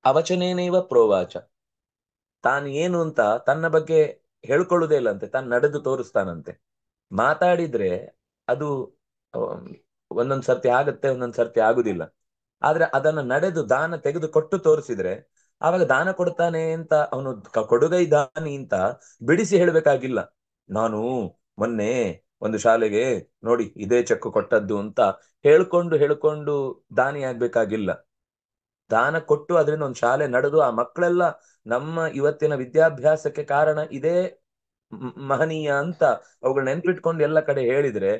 ಅವಚನೇನೈವ ಪ್ರೋವಾಚ, ತಾನು ಏನು ಅಂತ ತನ್ನ ಬಗ್ಗೆ ಹೇಳ್ಕೊಳ್ಳುದೇ ಇಲ್ಲಂತೆ, ತಾನು ನಡೆದು ತೋರಿಸ್ತಾನಂತೆ. ಮಾತಾಡಿದ್ರೆ ಅದು ಒಂದೊಂದ್ ಸರ್ತಿ ಆಗತ್ತೆ, ಒಂದೊಂದ್ ಸರ್ತಿ ಆಗುದಿಲ್ಲ. ಆದ್ರೆ ಅದನ್ನ ನಡೆದು ದಾನ ತೆಗೆದು ಕೊಟ್ಟು ತೋರಿಸಿದ್ರೆ ಆವಾಗ ದಾನ ಕೊಡ್ತಾನೆ ಅಂತ, ಅವನು ಕೊಡುಗೈ ದಾನಿ ಅಂತ ಬಿಡಿಸಿ ಹೇಳ್ಬೇಕಾಗಿಲ್ಲ. ನಾನು ಮೊನ್ನೆ ಒಂದು ಶಾಲೆಗೆ ನೋಡಿ ಇದೇ ಚೆಕ್ ಕೊಟ್ಟದ್ದು ಅಂತ ಹೇಳ್ಕೊಂಡು ಹೇಳ್ಕೊಂಡು ದಾನಿ ಆಗ್ಬೇಕಾಗಿಲ್ಲ. ದಾನ ಕೊಟ್ಟು ಅದರಿಂದ ಒಂದು ಶಾಲೆ ನಡೆದು ಆ ಮಕ್ಕಳೆಲ್ಲ ನಮ್ಮ ಇವತ್ತಿನ ವಿದ್ಯಾಭ್ಯಾಸಕ್ಕೆ ಕಾರಣ ಇದೇ ಮಹನೀಯ ಅಂತ ಅವುಗಳು ನೆನ್ಪಿಟ್ಕೊಂಡು ಎಲ್ಲ ಕಡೆ ಹೇಳಿದ್ರೆ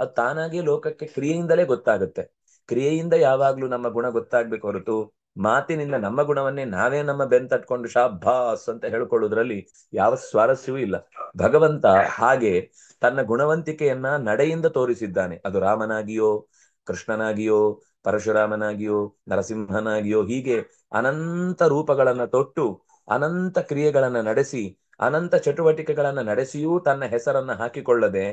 ಅದು ತಾನಾಗಿ ಲೋಕಕ್ಕೆ ಕ್ರಿಯೆಯಿಂದಲೇ ಗೊತ್ತಾಗುತ್ತೆ. ಕ್ರಿಯೆಯಿಂದ ಯಾವಾಗ್ಲೂ ನಮ್ಮ ಗುಣ ಗೊತ್ತಾಗ್ಬೇಕು ಹೊರತು ಮಾತಿನಿಂದ ನಮ್ಮ ಗುಣವನ್ನೇ ನಾವೇ ನಮ್ಮ ಬೆನ್ ತಟ್ಕೊಂಡು ಶಾಭಾಸ್ ಅಂತ ಹೇಳ್ಕೊಳ್ಳೋದ್ರಲ್ಲಿ ಯಾವ ಸ್ವಾರಸ್ಯವೂ ಇಲ್ಲ. ಭಗವಂತ ಹಾಗೆ ತನ್ನ ಗುಣವಂತಿಕೆಯನ್ನ ನಡೆಯಿಂದ ತೋರಿಸಿದ್ದಾನೆ. ಅದು ರಾಮನಾಗಿಯೋ, ಕೃಷ್ಣನಾಗಿಯೋ, ಪರಶುರಾಮನಾಗಿಯೋ, ನರಸಿಂಹನಾಗಿಯೋ, ಹೀಗೆ ಅನಂತ ರೂಪಗಳನ್ನ ತೊಟ್ಟು ಅನಂತ ಕ್ರಿಯೆಗಳನ್ನ ನಡೆಸಿ ಅನಂತ ಚಟುವಟಿಕೆಗಳನ್ನ ನಡೆಸಿಯೂ ತನ್ನ ಹೆಸರನ್ನ ಹಾಕಿಕೊಳ್ಳದೆ,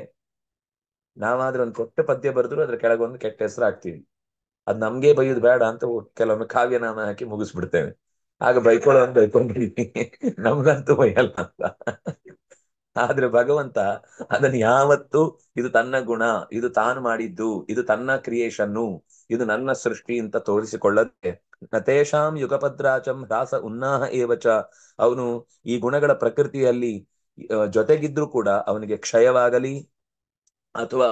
ನಾವಾದ್ರೆ ಒಂದು ಕೆಟ್ಟ ಪದ್ಯ ಬರೆದ್ರು ಅದ್ರ ಕೆಳಗೊಂದು ಕೆಟ್ಟ ಹೆಸರು ಹಾಕ್ತೀವಿ. ಅದ್ ನಮ್ಗೆ ಬೈಯೋದು ಬೇಡ ಅಂತ ಕೆಲವೊಮ್ಮೆ ಕಾವ್ಯನಾಮ ಹಾಕಿ ಮುಗಿಸ್ಬಿಡ್ತೇವೆ. ಆಗ ಬೈಕೊಳ್ಳೋನ್ ನಮ್ಗಂತೂ ಬೈಯಲ್ಲ ಅಂತ. ಆದ್ರೆ ಭಗವಂತ ಅದನ್ನ ಯಾವತ್ತು ಇದು ತನ್ನ ಗುಣ, ಇದು ತಾನು ಮಾಡಿದ್ದು, ಇದು ತನ್ನ ಕ್ರಿಯೇಷನ್ನು, ಇದು ನನ್ನ ಸೃಷ್ಟಿ ಅಂತ ತೋರಿಸಿಕೊಳ್ಳದೆ ನತೇಶಾಂ ಯುಗಪದ್ರಾಚಂ ಹ್ರಾಸ ಉನ್ನಾಹ ಏವಚ, ಅವನು ಈ ಗುಣಗಳ ಪ್ರಕೃತಿಯಲ್ಲಿ ಜೊತೆಗಿದ್ರು ಕೂಡ ಅವನಿಗೆ ಕ್ಷಯವಾಗಲಿ ಅಥವಾ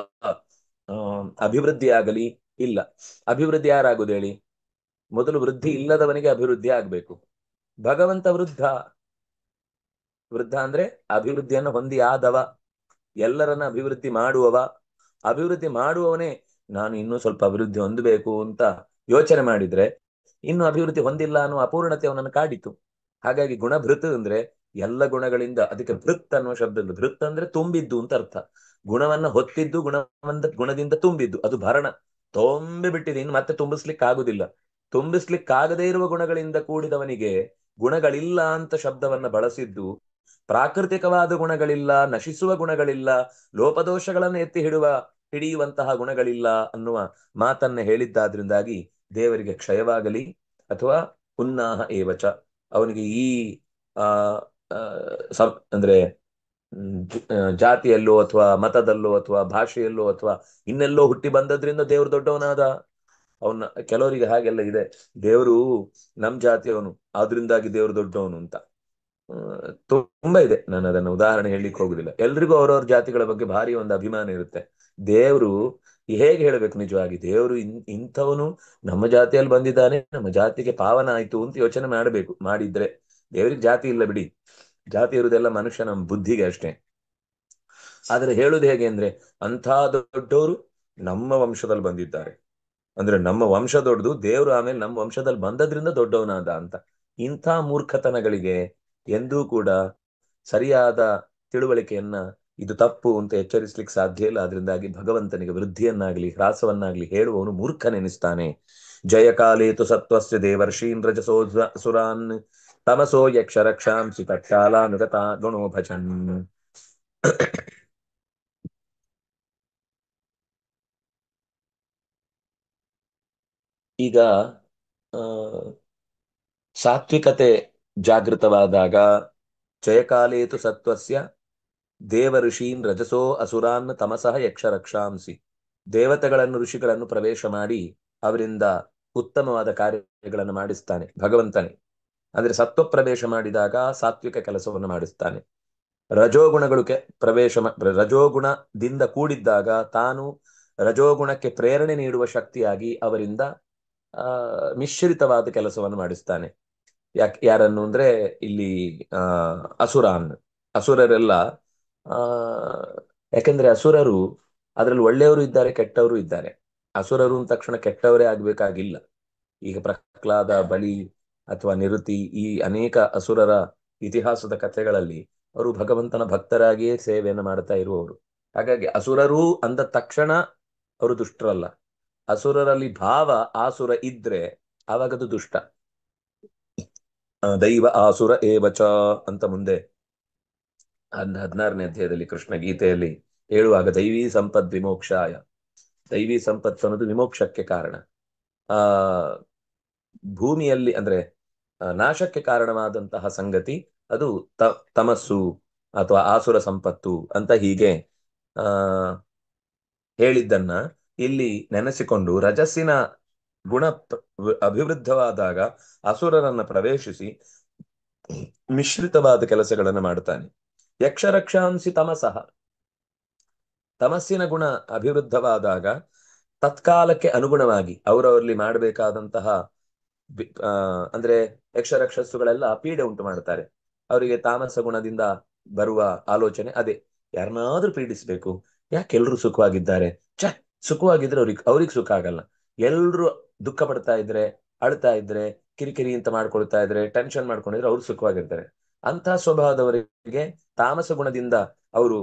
ಅಭಿವೃದ್ಧಿ ಆಗಲಿ ಇಲ್ಲ. ಅಭಿವೃದ್ಧಿ ಯಾರಾಗುದು ಹೇಳಿ? ಮೊದಲು ವೃದ್ಧಿ ಇಲ್ಲದವನಿಗೆ ಅಭಿವೃದ್ಧಿ ಆಗ್ಬೇಕು. ಭಗವಂತ ವೃದ್ಧ. ವೃದ್ಧ ಅಂದ್ರೆ ಅಭಿವೃದ್ಧಿಯನ್ನು ಹೊಂದಿ ಆದವ, ಎಲ್ಲರನ್ನ ಅಭಿವೃದ್ಧಿ ಮಾಡುವವ. ಅಭಿವೃದ್ಧಿ ಮಾಡುವವನೇ ನಾನು ಇನ್ನೂ ಸ್ವಲ್ಪ ಅಭಿವೃದ್ಧಿ ಹೊಂದಬೇಕು ಅಂತ ಯೋಚನೆ ಮಾಡಿದ್ರೆ ಇನ್ನು ಅಭಿವೃದ್ಧಿ ಹೊಂದಿಲ್ಲ ಅನ್ನೋ ಅಪೂರ್ಣತೆ ಅವನನ್ನು ಕಾಡಿತು. ಹಾಗಾಗಿ ಗುಣಭೃತ್ ಅಂದ್ರೆ ಎಲ್ಲ ಗುಣಗಳಿಂದ, ಅದಕ್ಕೆ ಭೃತ್ ಅನ್ನುವ ಶಬ್ದ, ಭೃತ್ ಅಂದ್ರೆ ತುಂಬಿದ್ದು ಅಂತ ಅರ್ಥ. ಗುಣವನ್ನ ಹೊತ್ತಿದ್ದು, ಗುಣದಿಂದ ತುಂಬಿದ್ದು, ಅದು ಭರಣ ತೊಂಬಿ ಬಿಟ್ಟಿದೆ, ಇನ್ನು ಮತ್ತೆ ತುಂಬಿಸ್ಲಿಕ್ಕೆ ಆಗುದಿಲ್ಲ. ತುಂಬಿಸ್ಲಿಕ್ಕಾಗದೇ ಇರುವ ಗುಣಗಳಿಂದ ಕೂಡಿದವನಿಗೆ ಗುಣಗಳಿಲ್ಲ ಅಂತ ಶಬ್ದವನ್ನ ಬಳಸಿದ್ದು, ಪ್ರಾಕೃತಿಕವಾದ ಗುಣಗಳಿಲ್ಲ, ನಶಿಸುವ ಗುಣಗಳಿಲ್ಲ, ಲೋಪದೋಷಗಳನ್ನು ಎತ್ತಿ ಹಿಡಿಯುವಂತಹ ಗುಣಗಳಿಲ್ಲ ಅನ್ನುವ ಮಾತನ್ನ ಹೇಳಿದ್ದಾದ್ರಿಂದಾಗಿ ದೇವರಿಗೆ ಕ್ಷಯವಾಗಲಿ ಅಥವಾ ಉನ್ನಾಹ ಏವಚ, ಅವನಿಗೆ ಈ ಆ ಅಂದ್ರೆ ಜಾತಿಯಲ್ಲೋ ಅಥವಾ ಮತದಲ್ಲೋ ಅಥವಾ ಭಾಷೆಯಲ್ಲೋ ಅಥವಾ ಇನ್ನೆಲ್ಲೋ ಹುಟ್ಟಿ ಬಂದದ್ರಿಂದ ದೇವ್ರು ದೊಡ್ಡವನಾದ. ಅವನ ಕೆಲವರಿಗೆ ಹಾಗೆಲ್ಲ ಇದೆ, ದೇವರು ನಮ್ ಜಾತಿಯವನು ಆದ್ರಿಂದಾಗಿ ದೇವ್ರು ದೊಡ್ಡವನು ಅಂತ. ತುಂಬಾ ಇದೆ, ನಾನು ಅದನ್ನ ಉದಾಹರಣೆ ಹೇಳಲಿಕ್ಕೆ ಹೋಗುದಿಲ್ಲ. ಎಲ್ರಿಗೂ ಅವ್ರವ್ರ ಜಾತಿಗಳ ಬಗ್ಗೆ ಭಾರಿ ಒಂದು ಅಭಿಮಾನ ಇರುತ್ತೆ. ದೇವರು ಹೇಗೆ ಹೇಳ್ಬೇಕು, ನಿಜವಾಗಿ ದೇವರು ಇಂಥವನು ನಮ್ಮ ಜಾತಿಯಲ್ಲಿ ಬಂದಿದ್ದಾನೆ, ನಮ್ಮ ಜಾತಿಗೆ ಪಾವನ ಆಯ್ತು ಅಂತ ಯೋಚನೆ ಮಾಡಬೇಕು. ಮಾಡಿದ್ರೆ ದೇವರಿಗೆ ಜಾತಿ ಇಲ್ಲ ಬಿಡಿ, ಜಾತಿ ಇರುವುದೆಲ್ಲ ಮನುಷ್ಯನ ಬುದ್ಧಿಗೆ ಅಷ್ಟೇ. ಆದ್ರೆ ಹೇಳುದು ಹೇಗೆ ಅಂದ್ರೆ ಅಂಥ ದೊಡ್ಡವರು ನಮ್ಮ ವಂಶದಲ್ಲಿ ಬಂದಿದ್ದಾರೆ ಅಂದ್ರೆ ನಮ್ಮ ವಂಶ ದೊಡ್ಡದು, ದೇವರು ಆಮೇಲೆ ನಮ್ಮ ವಂಶದಲ್ಲಿ ಬಂದದ್ರಿಂದ ದೊಡ್ಡವನಾದ ಅಂತ. ಇಂಥ ಮೂರ್ಖತನಗಳಿಗೆ ಎಂದೂ ಕೂಡ ಸರಿಯಾದ ತಿಳುವಳಿಕೆಯನ್ನ ಇದು ತಪ್ಪು ಅಂತ ಎಚ್ಚರಿಸ್ಲಿಕ್ಕೆ ಸಾಧ್ಯ ಇಲ್ಲ. ಅದರಿಂದಾಗಿ ಭಗವಂತನಿಗೆ ವೃದ್ಧಿಯನ್ನಾಗ್ಲಿ ಹ್ರಾಸವನ್ನಾಗ್ಲಿ ಹೇಳುವವನು ಮೂರ್ಖನೆನಿಸ್ತಾನೆ. ಜಯ ಕಾಲೇತು ಸತ್ವಸ್ಯ ದೇವರ್ಷೀನ್ ರಜಸೋ ಸುರಾನ್ ತಮಸೋ ಯಕ್ಷ ರಕ್ಷಾಂಸಿ ತತ್ಕಾಲಾನುಗತ ಗುಣೋ ಭಜನ್. ಈಗ ಸಾತ್ವಿಕತೆ ಜಾಗೃತವಾದಾಗ ಜಯಕಾಲೇತು ಸತ್ವಸ್ಯ ದೇವ ಋಷೀನ್ ರಜಸೋ ಅಸುರಾನ್ ತಮಸಃ ಯಕ್ಷ ರಕ್ಷಾಂಸಿ. ದೇವತೆಗಳನ್ನು ಋಷಿಗಳನ್ನು ಪ್ರವೇಶ ಮಾಡಿ ಅವರಿಂದ ಉತ್ತಮವಾದ ಕಾರ್ಯಗಳನ್ನು ಮಾಡಿಸ್ತಾನೆ ಭಗವಂತನೇ. ಅಂದ್ರೆ ಸತ್ವ ಪ್ರವೇಶ ಮಾಡಿದಾಗ ಸಾತ್ವಿಕ ಕೆಲಸವನ್ನು ಮಾಡಿಸ್ತಾನೆ. ರಜೋಗುಣಗಳಿಗೆ ರಜೋಗುಣದಿಂದ ಕೂಡಿದ್ದಾಗ ತಾನು ರಜೋಗುಣಕ್ಕೆ ಪ್ರೇರಣೆ ನೀಡುವ ಶಕ್ತಿಯಾಗಿ ಅವರಿಂದ ಮಿಶ್ರಿತವಾದ ಕೆಲಸವನ್ನು ಮಾಡಿಸ್ತಾನೆ. ಯಾರನ್ನು ಅಂದ್ರೆ ಇಲ್ಲಿ ಅಸುರರೆಲ್ಲ ಯಾಕೆಂದ್ರೆ ಅಸುರರು ಅದರಲ್ಲಿ ಒಳ್ಳೆಯವರು ಇದ್ದಾರೆ, ಕೆಟ್ಟವರು ಇದ್ದಾರೆ. ಅಸುರರು ಅಂದ ತಕ್ಷಣ ಕೆಟ್ಟವರೇ ಆಗ್ಬೇಕಾಗಿಲ್ಲ. ಈಗ ಪ್ರಹ್ಲಾದ, ಬಲಿ ಅಥವಾ ನಿರುತಿ, ಈ ಅನೇಕ ಅಸುರರ ಇತಿಹಾಸದ ಕಥೆಗಳಲ್ಲಿ ಅವರು ಭಗವಂತನ ಭಕ್ತರಾಗಿಯೇ ಸೇವೆಯನ್ನು ಮಾಡ್ತಾ ಇರುವವರು. ಹಾಗಾಗಿ ಅಸುರರು ಅಂದ ತಕ್ಷಣ ಅವರು ದುಷ್ಟರಲ್ಲ. ಅಸುರರಲ್ಲಿ ಭಾವ ಆಸುರ ಇದ್ರೆ ಆವಾಗದು ದುಷ್ಟ. ದೈವ ಆಸುರ ಏವಚ ಅಂತ ಮುಂದೆ 16ನೇ ಅಧ್ಯಾಯದಲ್ಲಿ ಕೃಷ್ಣ ಗೀತೆಯಲ್ಲಿ ಹೇಳುವಾಗ ದೈವೀ ಸಂಪದ್ ವಿಮೋಕ್ಷಾಯ. ದೈವೀ ಸಂಪತ್ತು ಅನ್ನೋದು ವಿಮೋಕ್ಷಕ್ಕೆ ಕಾರಣ. ಭೂಮಿಯಲ್ಲಿ ಅಂದ್ರೆ ನಾಶಕ್ಕೆ ಕಾರಣವಾದಂತಹ ಸಂಗತಿ ಅದು ತಮಸ್ಸು ಅಥವಾ ಆಸುರ ಸಂಪತ್ತು ಅಂತ ಹೀಗೆ ಹೇಳಿದ್ದನ್ನ ಇಲ್ಲಿ ನೆನೆಸಿಕೊಂಡು ರಜಸ್ಸಿನ ಗುಣ ಅಭಿವೃದ್ಧವಾದಾಗ ಅಸುರರನ್ನ ಪ್ರವೇಶಿಸಿ ಮಿಶ್ರಿತವಾದ ಕೆಲಸಗಳನ್ನು ಮಾಡ್ತಾನೆ. ಯಕ್ಷ ರಕ್ಷಾಂಸಿ ತಮಸಃ, ತಮಸ್ಸಿನ ಗುಣ ಅಭಿವೃದ್ಧವಾದಾಗ ತತ್ಕಾಲಕ್ಕೆ ಅನುಗುಣವಾಗಿ ಅವರವರಲ್ಲಿ ಮಾಡಬೇಕಾದಂತಹ ಅಂದ್ರೆ ಯಕ್ಷ ರಕ್ಷಸ್ಸುಗಳೆಲ್ಲ ಪೀಡೆ ಉಂಟು ಮಾಡ್ತಾರೆ. ಅವರಿಗೆ ತಾಮಸ ಗುಣದಿಂದ ಬರುವ ಆಲೋಚನೆ ಅದೇ, ಯಾರನ್ನಾದ್ರೂ ಪೀಡಿಸ್ಬೇಕು, ಯಾಕೆ ಎಲ್ರು ಸುಖವಾಗಿದ್ದಾರೆ, ಸುಖವಾಗಿದ್ರೆ ಅವ್ರಿಗೆ ಸುಖ ಆಗಲ್ಲ. ಎಲ್ರು ದುಃಖ ಪಡ್ತಾ ಇದ್ರೆ, ಅಳ್ತಾ ಇದ್ರೆ, ಕಿರಿಕಿರಿ ಅಂತ ಮಾಡ್ಕೊಳ್ತಾ ಇದ್ರೆ, ಟೆನ್ಷನ್ ಮಾಡ್ಕೊಂಡಿದ್ರೆ ಅವ್ರು ಸುಖವಾಗಿರ್ತಾರೆ. ಅಂತ ಸ್ವಭಾವದವರಿಗೆ ತಾಮಸ ಗುಣದಿಂದ ಅವರು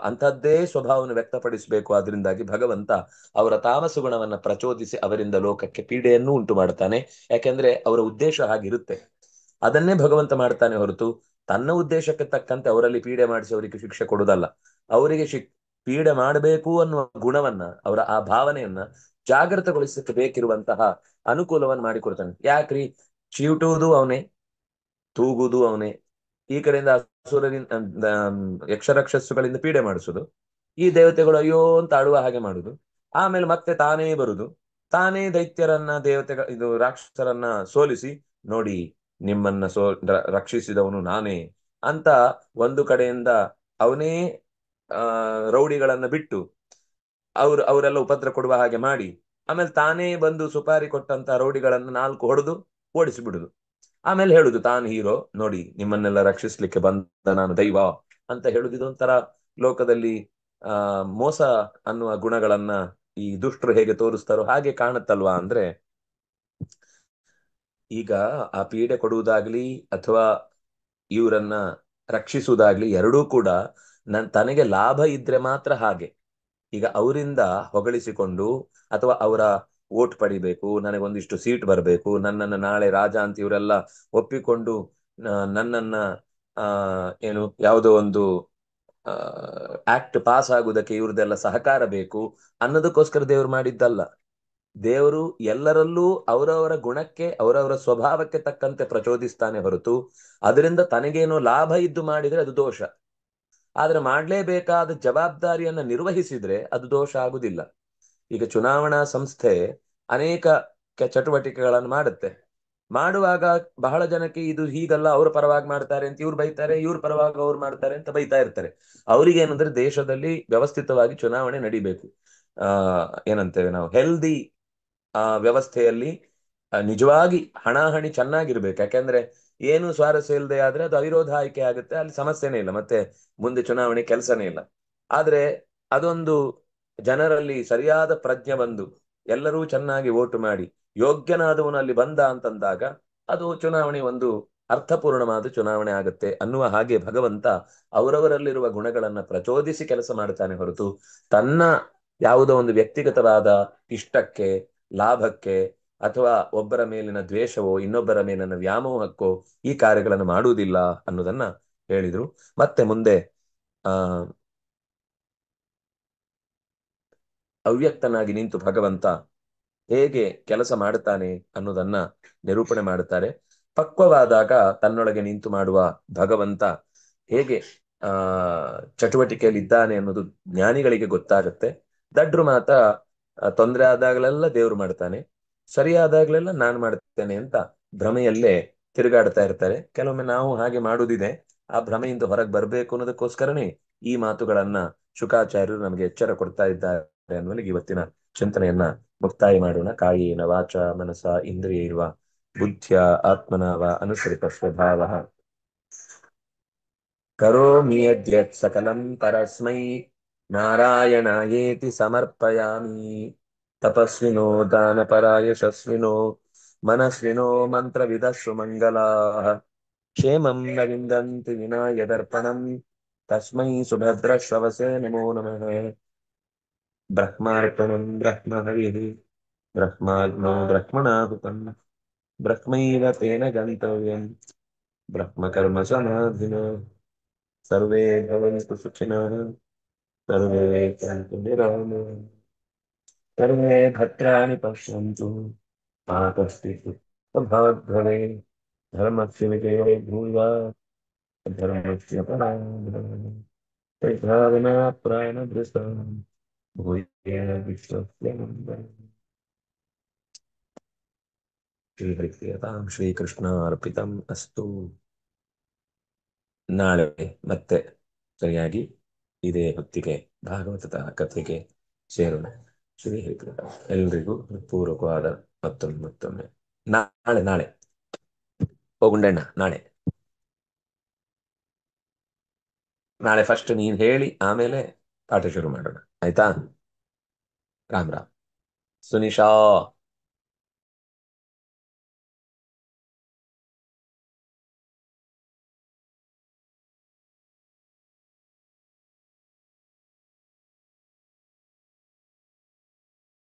ಅಂಥದ್ದೇ ಸ್ವಭಾವವನ್ನು ವ್ಯಕ್ತಪಡಿಸಬೇಕು. ಅದರಿಂದಾಗಿ ಭಗವಂತ ಅವರ ತಾಮಸ ಗುಣವನ್ನ ಪ್ರಚೋದಿಸಿ ಅವರಿಂದ ಲೋಕಕ್ಕೆ ಪೀಡೆಯನ್ನು ಉಂಟು ಮಾಡ್ತಾನೆ. ಯಾಕೆಂದ್ರೆ ಅವರ ಉದ್ದೇಶ ಹಾಗಿರುತ್ತೆ. ಅದನ್ನೇ ಭಗವಂತ ಮಾಡ್ತಾನೆ ಹೊರತು ತನ್ನ ಉದ್ದೇಶಕ್ಕೆ ತಕ್ಕಂತೆ ಅವರಲ್ಲಿ ಪೀಡೆ ಮಾಡಿಸಿ ಅವರಿಗೆ ಶಿಕ್ಷೆ ಕೊಡುವುದಲ್ಲ. ಅವರಿಗೆ ಪೀಡೆ ಮಾಡಬೇಕು ಅನ್ನುವ ಗುಣವನ್ನ, ಅವರ ಆ ಭಾವನೆಯನ್ನ ಜಾಗೃತಗೊಳಿಸಕ್ಕೆ ಬೇಕಿರುವಂತಹ ಅನುಕೂಲವನ್ನು ಮಾಡಿಕೊಡ್ತಾನೆ. ಯಾಕ್ರಿ, ಚೀಟುವುದು ಅವನೇ, ತೂಗುವುದು ಅವನೇ. ಈ ಕಡೆಯಿಂದ ಅಸುರರಿಂದ ಯಕ್ಷರಕ್ಷಸ್ಸುಗಳಿಂದ ಪೀಡೆ ಮಾಡಿಸುದು, ಈ ದೇವತೆಗಳು ಅಯ್ಯೋ ಅಂತ ಆಡುವ ಹಾಗೆ ಮಾಡುದು, ಆಮೇಲೆ ಮತ್ತೆ ತಾನೇ ಬರುದು, ತಾನೇ ದೈತ್ಯರನ್ನ ಇದು ರಾಕ್ಷಸರನ್ನ ಸೋಲಿಸಿ ನೋಡಿ ನಿಮ್ಮನ್ನ ರಕ್ಷಿಸಿದವನು ನಾನೇ ಅಂತ ಒಂದು ಕಡೆಯಿಂದ ಅವನೇ ರೌಡಿಗಳನ್ನ ಬಿಟ್ಟು ಅವರೆಲ್ಲ ಉಪದ್ರ ಕೊಡುವ ಹಾಗೆ ಮಾಡಿ, ಆಮೇಲೆ ತಾನೇ ಬಂದು ಸುಪಾರಿ ಕೊಟ್ಟಂತ ರೌಡಿಗಳನ್ನ 4 ಹೊಡೆದು ಓಡಿಸಿಬಿಡುದು. ಆಮೇಲೆ ಹೇಳುದು ತಾನು ಹೀರೋ, ನೋಡಿ ನಿಮ್ಮನ್ನೆಲ್ಲ ರಕ್ಷಿಸ್ಲಿಕ್ಕೆ ಬಂದ ನಾನು ದೈವ ಅಂತ ಹೇಳುದು. ಇದೊಂಥರ ಲೋಕದಲ್ಲಿ ಮೋಸ ಅನ್ನುವ ಗುಣಗಳನ್ನ ಈ ದುಷ್ಟರು ಹೇಗೆ ತೋರಿಸ್ತಾರೋ ಹಾಗೆ ಕಾಣುತ್ತಲ್ವಾ. ಅಂದ್ರೆ ಈಗ ಆ ಪೀಡೆ ಕೊಡುವುದಾಗ್ಲಿ ಅಥವಾ ಇವರನ್ನ ರಕ್ಷಿಸುವುದಾಗ್ಲಿ ಎರಡೂ ಕೂಡ ತನಗೆ ಲಾಭ ಇದ್ರೆ ಮಾತ್ರ ಹಾಗೆ. ಈಗ ಅವರಿಂದ ಹೊಗಳಿಸಿಕೊಂಡು ಅಥವಾ ಅವರ ಓಟ್ ಪಡಿಬೇಕು, ನನಗೊಂದಿಷ್ಟು ಸೀಟ್ ಬರಬೇಕು, ನನ್ನನ್ನು ನಾಳೆ ರಾಜ ಅಂತ ಇವರೆಲ್ಲ ಒಪ್ಪಿಕೊಂಡು ನನ್ನನ್ನ ಏನು ಯಾವುದೋ ಒಂದು ಆಕ್ಟ್ ಪಾಸ್ ಆಗುವುದಕ್ಕೆ ಇವ್ರದೆಲ್ಲ ಸಹಕಾರ ಬೇಕು ಅನ್ನೋದಕ್ಕೋಸ್ಕರ ದೇವರು ಮಾಡಿದ್ದಲ್ಲ. ದೇವರು ಎಲ್ಲರಲ್ಲೂ ಅವರವರ ಗುಣಕ್ಕೆ ಅವರವರ ಸ್ವಭಾವಕ್ಕೆ ತಕ್ಕಂತೆ ಪ್ರಚೋದಿಸ್ತಾನೆ ಹೊರತು ಅದರಿಂದ ತನಗೇನೋ ಲಾಭ ಇದ್ದು ಮಾಡಿದ್ರೆ ಅದು ದೋಷ. ಆದ್ರೆ ಮಾಡ್ಲೇಬೇಕಾದ ಜವಾಬ್ದಾರಿಯನ್ನ ನಿರ್ವಹಿಸಿದ್ರೆ ಅದು ದೋಷ ಆಗುದಿಲ್ಲ. ಈಗ ಚುನಾವಣಾ ಸಂಸ್ಥೆ ಅನೇಕ ಚಟುವಟಿಕೆಗಳನ್ನು ಮಾಡುತ್ತೆ. ಮಾಡುವಾಗ ಬಹಳ ಜನಕ್ಕೆ ಇದು ಹೀಗಲ್ಲ, ಅವ್ರ ಪರವಾಗಿ ಮಾಡ್ತಾರೆ ಅಂತ ಇವ್ರು ಬೈತಾರೆ, ಇವ್ರ ಪರವಾಗಿ ಅವ್ರು ಮಾಡ್ತಾರೆ ಅಂತ ಬೈತಾ ಇರ್ತಾರೆ. ಅವ್ರಿಗೆ ಏನಂದ್ರೆ ದೇಶದಲ್ಲಿ ವ್ಯವಸ್ಥಿತವಾಗಿ ಚುನಾವಣೆ ನಡಿಬೇಕು. ಏನಂತೇವೆ ನಾವು, ಹೆಲ್ದಿ ವ್ಯವಸ್ಥೆಯಲ್ಲಿ ನಿಜವಾಗಿ ಹಣಾಹಣಿ ಚೆನ್ನಾಗಿರ್ಬೇಕು. ಯಾಕೆಂದ್ರೆ ಏನು ಸ್ವಾರಸ್ಯ ಇಲ್ಲದೆ ಆದ್ರೆ ಅದು ಅವಿರೋಧ ಆಯ್ಕೆ ಆಗುತ್ತೆ, ಅಲ್ಲಿ ಸಮಸ್ಯೆನೇ ಇಲ್ಲ, ಮತ್ತೆ ಮುಂದೆ ಚುನಾವಣೆ ಕೆಲಸನೇ ಇಲ್ಲ. ಆದ್ರೆ ಅದೊಂದು ಜನರಲ್ಲಿ ಸರಿಯಾದ ಪ್ರಜ್ಞೆ ಬಂದು ಎಲ್ಲರೂ ಚೆನ್ನಾಗಿ ವೋಟ್ ಮಾಡಿ ಯೋಗ್ಯನಾದವನು ಅಲ್ಲಿ ಬಂದ ಅಂತಂದಾಗ ಅದು ಚುನಾವಣೆ ಒಂದು ಅರ್ಥಪೂರ್ಣವಾದ ಚುನಾವಣೆ ಆಗುತ್ತೆ ಅನ್ನುವ ಹಾಗೆ ಭಗವಂತ ಅವರವರಲ್ಲಿರುವ ಗುಣಗಳನ್ನ ಪ್ರಚೋದಿಸಿ ಕೆಲಸ ಮಾಡ್ತಾನೆ ಹೊರತು ತನ್ನ ಯಾವುದೋ ಒಂದು ವ್ಯಕ್ತಿಗತವಾದ ಇಷ್ಟಕ್ಕೆ, ಲಾಭಕ್ಕೆ, ಅಥವಾ ಒಬ್ಬರ ಮೇಲಿನ ದ್ವೇಷವೋ ಇನ್ನೊಬ್ಬರ ಮೇಲಿನ ವ್ಯಾಮೋಹಕ್ಕೋ ಈ ಕಾರ್ಯಗಳನ್ನು ಮಾಡುವುದಿಲ್ಲ ಅನ್ನೋದನ್ನ ಹೇಳಿದ್ರು. ಮತ್ತೆ ಮುಂದೆ ಆ ಅವ್ಯಕ್ತನಾಗಿ ನಿಂತು ಭಗವಂತ ಹೇಗೆ ಕೆಲಸ ಮಾಡುತ್ತಾನೆ ಅನ್ನೋದನ್ನ ನಿರೂಪಣೆ ಮಾಡುತ್ತಾರೆ. ಪಕ್ವವಾದಾಗ ತನ್ನೊಳಗೆ ನಿಂತು ಮಾಡುವ ಭಗವಂತ ಹೇಗೆ ಆ ಚಟುವಟಿಕೆಯಲ್ಲಿ ಇದ್ದಾನೆ ಅನ್ನೋದು ಜ್ಞಾನಿಗಳಿಗೆ ಗೊತ್ತಾಗುತ್ತೆ. ದಡ್ರು ಮಾತ್ರ ತೊಂದರೆ ಆದಾಗಲೆಲ್ಲ ದೇವ್ರು ಮಾಡ್ತಾನೆ, ಸರಿಯಾದಾಗ್ಲೆಲ್ಲ ನಾನ್ ಮಾಡ್ತೇನೆ ಅಂತ ಭ್ರಮೆಯಲ್ಲೇ ತಿರುಗಾಡ್ತಾ ಇರ್ತಾರೆ. ಕೆಲವೊಮ್ಮೆ ನಾವು ಹಾಗೆ ಮಾಡುವುದಿದೆ. ಆ ಭ್ರಮೆಯಿಂದ ಹೊರಗೆ ಬರಬೇಕು ಅನ್ನೋದಕ್ಕೋಸ್ಕರನೇ ಈ ಮಾತುಗಳನ್ನ ಶುಕಾಚಾರ್ಯರು ನಮಗೆ ಎಚ್ಚರ ಕೊಡ್ತಾ ಇದ್ದಾರೆ ಅನ್ನುವಲ್ಲಿ ಇವತ್ತಿನ ಚಿಂತನೆಯನ್ನ ಮುಕ್ತಾಯ ಮಾಡೋಣ. ಕಾಯೇನ ವಾಚ ಮನಸ ಇಂದ್ರಿಯೈರ್ವ ಬುದ್ಧ್ಯ ಆತ್ಮನ ವಾ ಅನುಸೃತ ಸ್ವಭಾವಃ ಕರೋಮಿ ಯದ್ಯತ್ ಸಕಲಂ ಪರಸ್ಮೈ ನಾರಾಯಣಾಯೇತಿ ಸಮರ್ಪಯಾಮಿ. ತಪಸ್ವಿನೋ ದಾನಪರಾಯ ಯಶಸ್ವಿನೋ ಮನಸ್ವಿನೋ ಮಂತ್ರವಿದಸ್ಸು ಮಂಗಲಾಃ ಕ್ಷೇಮಂ ನ ವಿಂದಂತಿ ವಿನಾ ಯದರ್ಪಣಂ ತಸ್ಮೈ ಸುಭದ್ರಶ್ರವಸೇ ನಮೋ ನಮಃ. ಬ್ರಹ್ಮಾರ್ಪಣಂ ಬ್ರಹ್ಮಹವಿಃ ಬ್ರಹ್ಮಾಗ್ನೋ ಬ್ರಹ್ಮಣಾಹುತಂ ಬ್ರಹ್ಮೈವ ತೇನ ಗಂತವ್ಯಂ ಬ್ರಹ್ಮಕರ್ಮ ಸಮಾಧಿನಾ. ಸರ್ವೇ ಭವಂತು ಸುಖಿನಃ, ಸರ್ವೇ ಸಂತು ನಿರಾಮಯಾಃ, ಸರ್ವೇ ಭದ್ರಾಣಿ ಪಶ್ಯन्तು ಮಾ ಕಶ್ಚಿತ್ ದುಃಖಭಾಗ್ ಭವೇತ್. ಧರ್ಮಸ್ಯ ವಿಜಯೋ ಭೂಯಾತ್ ಧರ್ಮಸ್ಯ ಪರಾಜಯಃ. भावना प्राणभृता भूयेन विश्वस्य मङ्गलम्. ಶ್ರೀಹರಿಪ್ರಿಯತಾಂ ಶ್ರೀಕೃಷ್ಣ ಅರ್ಪಿತಂ ಅಸ್ತು. ನಾಳೆ ಮತ್ತೆ ಸರಿಯಾಗಿ ಇದೇ ಹೊತ್ತಿಗೆ ಭಾಗವತದ ಕಥೆಗೆ ಸೇರೋಣ. ಶ್ರೀಹರಿಪ್ರಿಯ ಎಲ್ರಿಗೂ ಪೂರ್ವಕವಾದ ಮತ್ತೊಮ್ಮೆ ನಾಳೆ ನಾಳೆ ಹೋಗುಂಡಣ್ಣ ನಾಳೆ ಫಸ್ಟ್ ನೀನ್ ಹೇಳಿ ಆಮೇಲೆ ಪಾಠ ಶುರು ಮಾಡೋಣ, ಆಯ್ತಾ? ರಾಮ್ ರಾಮ್. ಸುನಿಶಾ